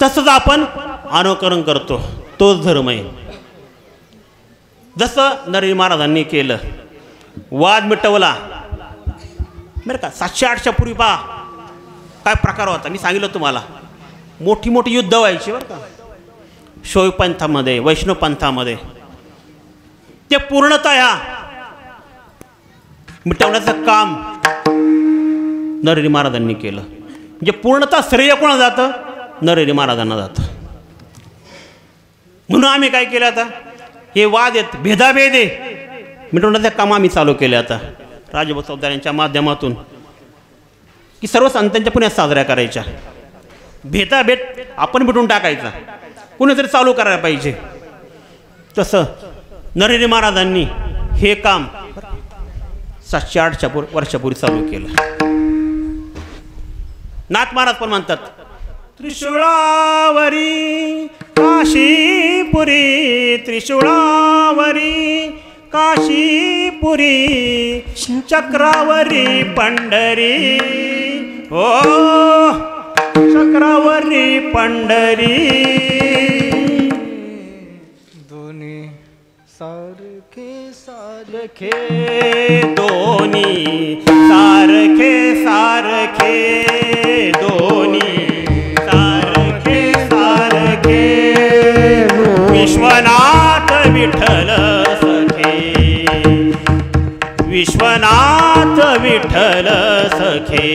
तसंच आपण अनुकरण करतो. तोच धर्म आहे. जसं नरहरी महाराजांनी केलं, वाद मिटवला. बरं का, 700-800 पूर्वी पहा काय प्रकार होता. मी सांगितलं तुम्हाला, मोठी मोठी युद्ध व्हायची बरं का, शैव पंथामध्ये, वैष्णव पंथामध्ये. ते पूर्णतः ह्या मिटवण्याचं काम नरहरी महाराजांनी केलं. म्हणजे पूर्णतः श्रेय कोणाला जातं? नरहरी महाराजांना जातं. म्हणून आम्ही काय केलं, आता हे वाद आहेत, भेदाभेद आहे, मिटवण्याचं काम आम्ही चालू केलं आता राजबसवदार यांच्या माध्यमातून, की सर्व संतांच्या पुण्यात साजऱ्या करायच्या. भेदाभेद आपण मिटून टाकायचा, कुणीतरी चालू करायला पाहिजे. तसं नरहरी महाराजांनी हे काम 700-800 वर्षापूर्वी चालू केलं. नाथ महाराज पण म्हणतात, त्रिशूळावरी काशीपुरी, त्रिशूळावरी काशीपुरी, चक्रावरी पंढरी. ओ चक्रावरी पंढरी. दोन्ही सारखे सारखे, दोन्ही सारखे सारखे, दोन्ही सारखे सारखे. विश्वनाथ विठ्ठल सखे, विश्वनाथ विठ्ठल सखे.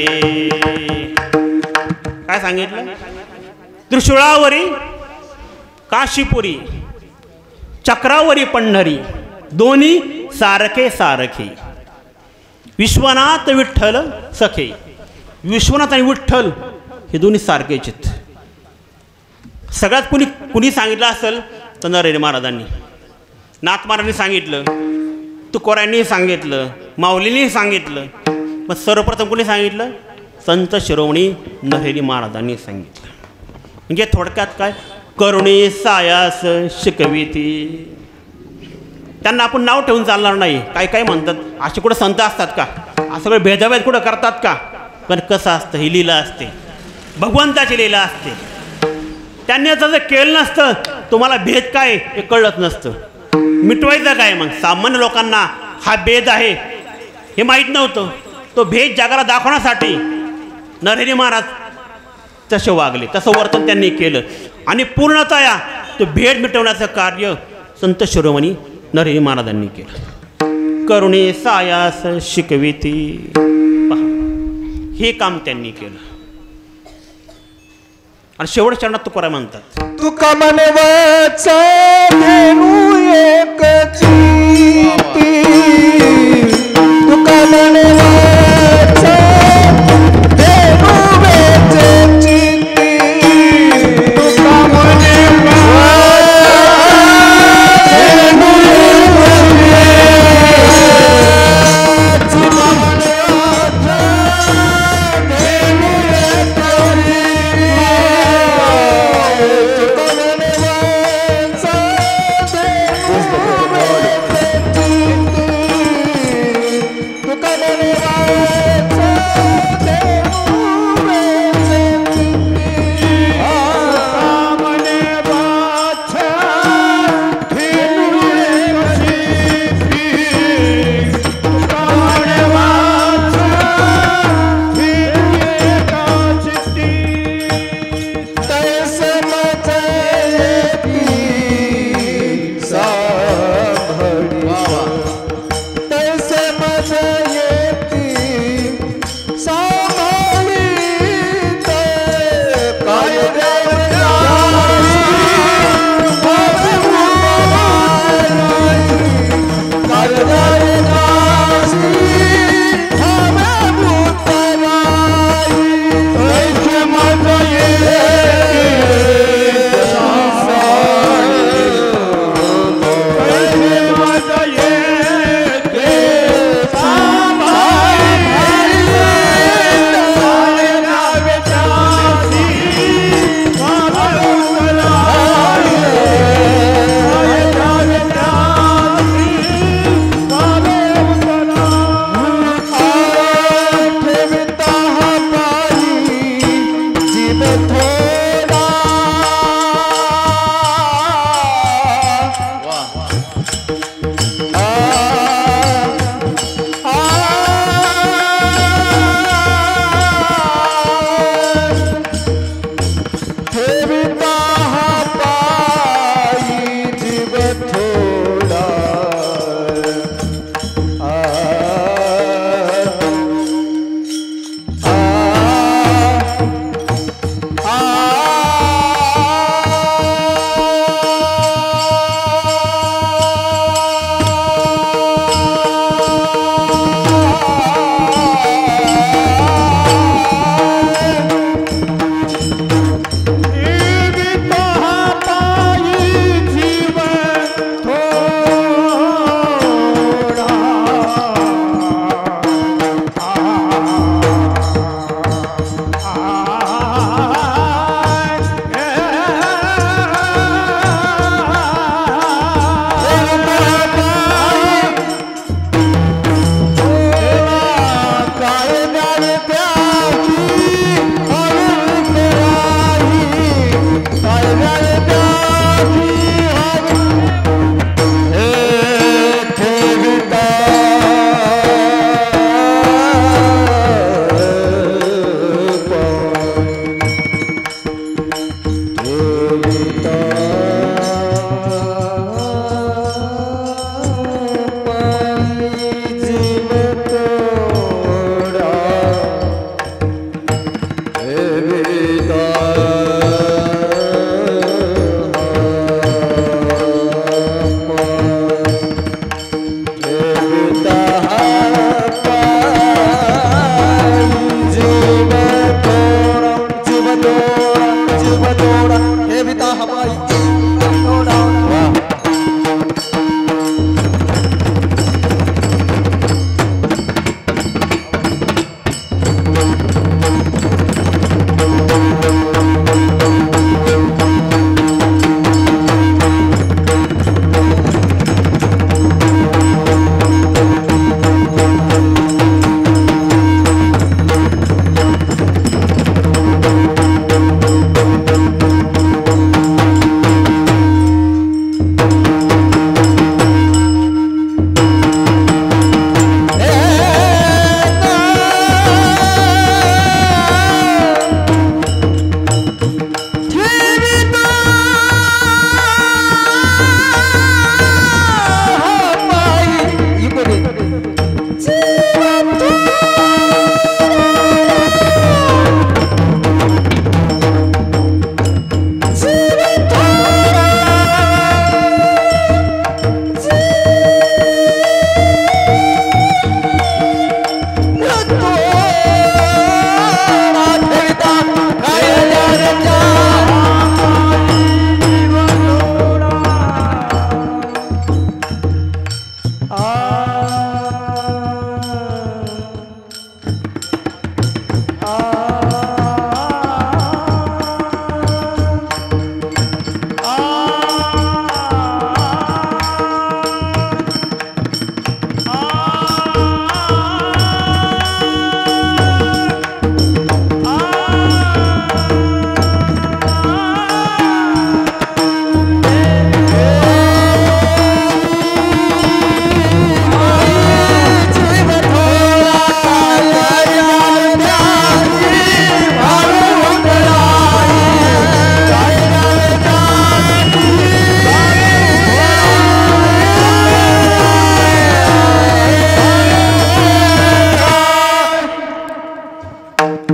काय सांगितलं? त्रिशूळावरी काशीपुरी, चक्रावरी पंढरी, दोन्ही सारखे सारखे. विश्वनाथ विठ्ठल सखे. विश्वनाथ आणि विठ्ठल हे दोन्ही सारखेच आहेत. सगळ्यात कुणी सांगितलं असेल तर नरहरी महाराजांनी. नाथ महाराजांनी सांगितलं, तुकोबांनी सांगितलं, माऊलींनी सांगितलं. मग सर्वप्रथम कुणी सांगितलं? संत शिरोमणी नरहरी महाराजांनी सांगितलं. म्हणजे थोडक्यात काय, करुणी सायास शिकविती. त्यांना आपण नाव ठेवून चालणार नाही. काय काय म्हणतात, असे कुठं संत असतात का? असं सगळं भेदाभेद कुठं करतात का? कारण कसं असतं, ही लीला असते, भगवंताची लीला असते. त्यांनी आता जर केलं नसतं, तुम्हाला भेद काय हे कळत नसतं. मिटवायचं काय मग? सामान्य लोकांना हा भेद आहे हे माहीत नव्हतं. तो भेद जगाला दाखवण्यासाठी नरहरी महाराज तसे वागले, तसं वर्तन त्यांनी केलं. आणि पूर्णतः तो भेद मिटवण्याचं कार्य संत शिरोमणी नरहरी महाराजांनी केलं. करुणे सायास शिकविती. हे काम त्यांनी केलं. आणि शेवट चरणात तुकाराम म्हणतात, तुका म्हणे वाचा धेनू एकची, तुका म्हणे वाचा धेनू एकची, तुका म्हणे तुका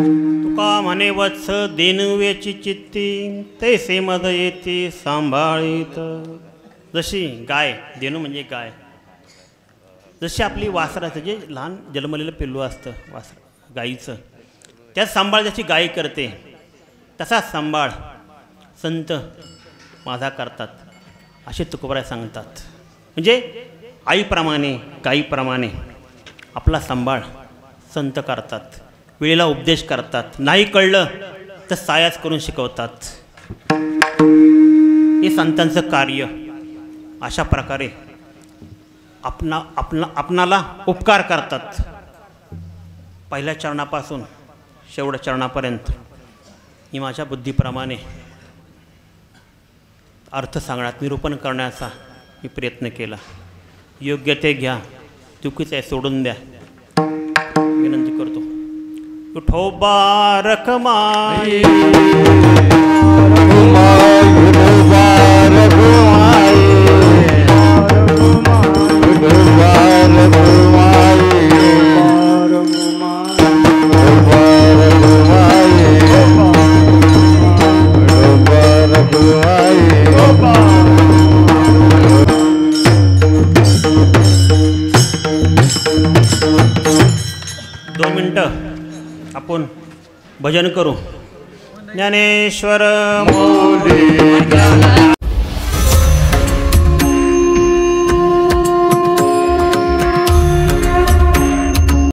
तुका म्हणे वत्स देनुवेची चित्ती तैसे मद येते सांभाळीत. जशी गाय, देणू म्हणजे गाय, जशी आपली वासराचं जे लहान जन्मलेलं पिल्लू असतं वासर गाईचं, त्यात सांभाळ जशी गाय करते तसा सांभाळ संत माझा करतात असे तुकोबराय सांगतात. म्हणजे आईप्रमाणे गाईप्रमाणे आपला सांभाळ संत करतात, वेळेला उपदेश करतात, नाही कळलं तर सायास करून शिकवतात. हे संतांचं कार्य. अशा प्रकारे आपणाला उपकार करतात. पहिल्या चरणापासून शेवटच्या चरणापर्यंत मी माझ्या बुद्धीप्रमाणे अर्थ सांगण्यात निरूपण करण्याचा मी प्रयत्न केला. योग्य ते घ्या, चुकीचं आहे सोडून द्या विनंती करतो. विठोबा रखमाई आपण भजन करू. ज्ञानेश्वर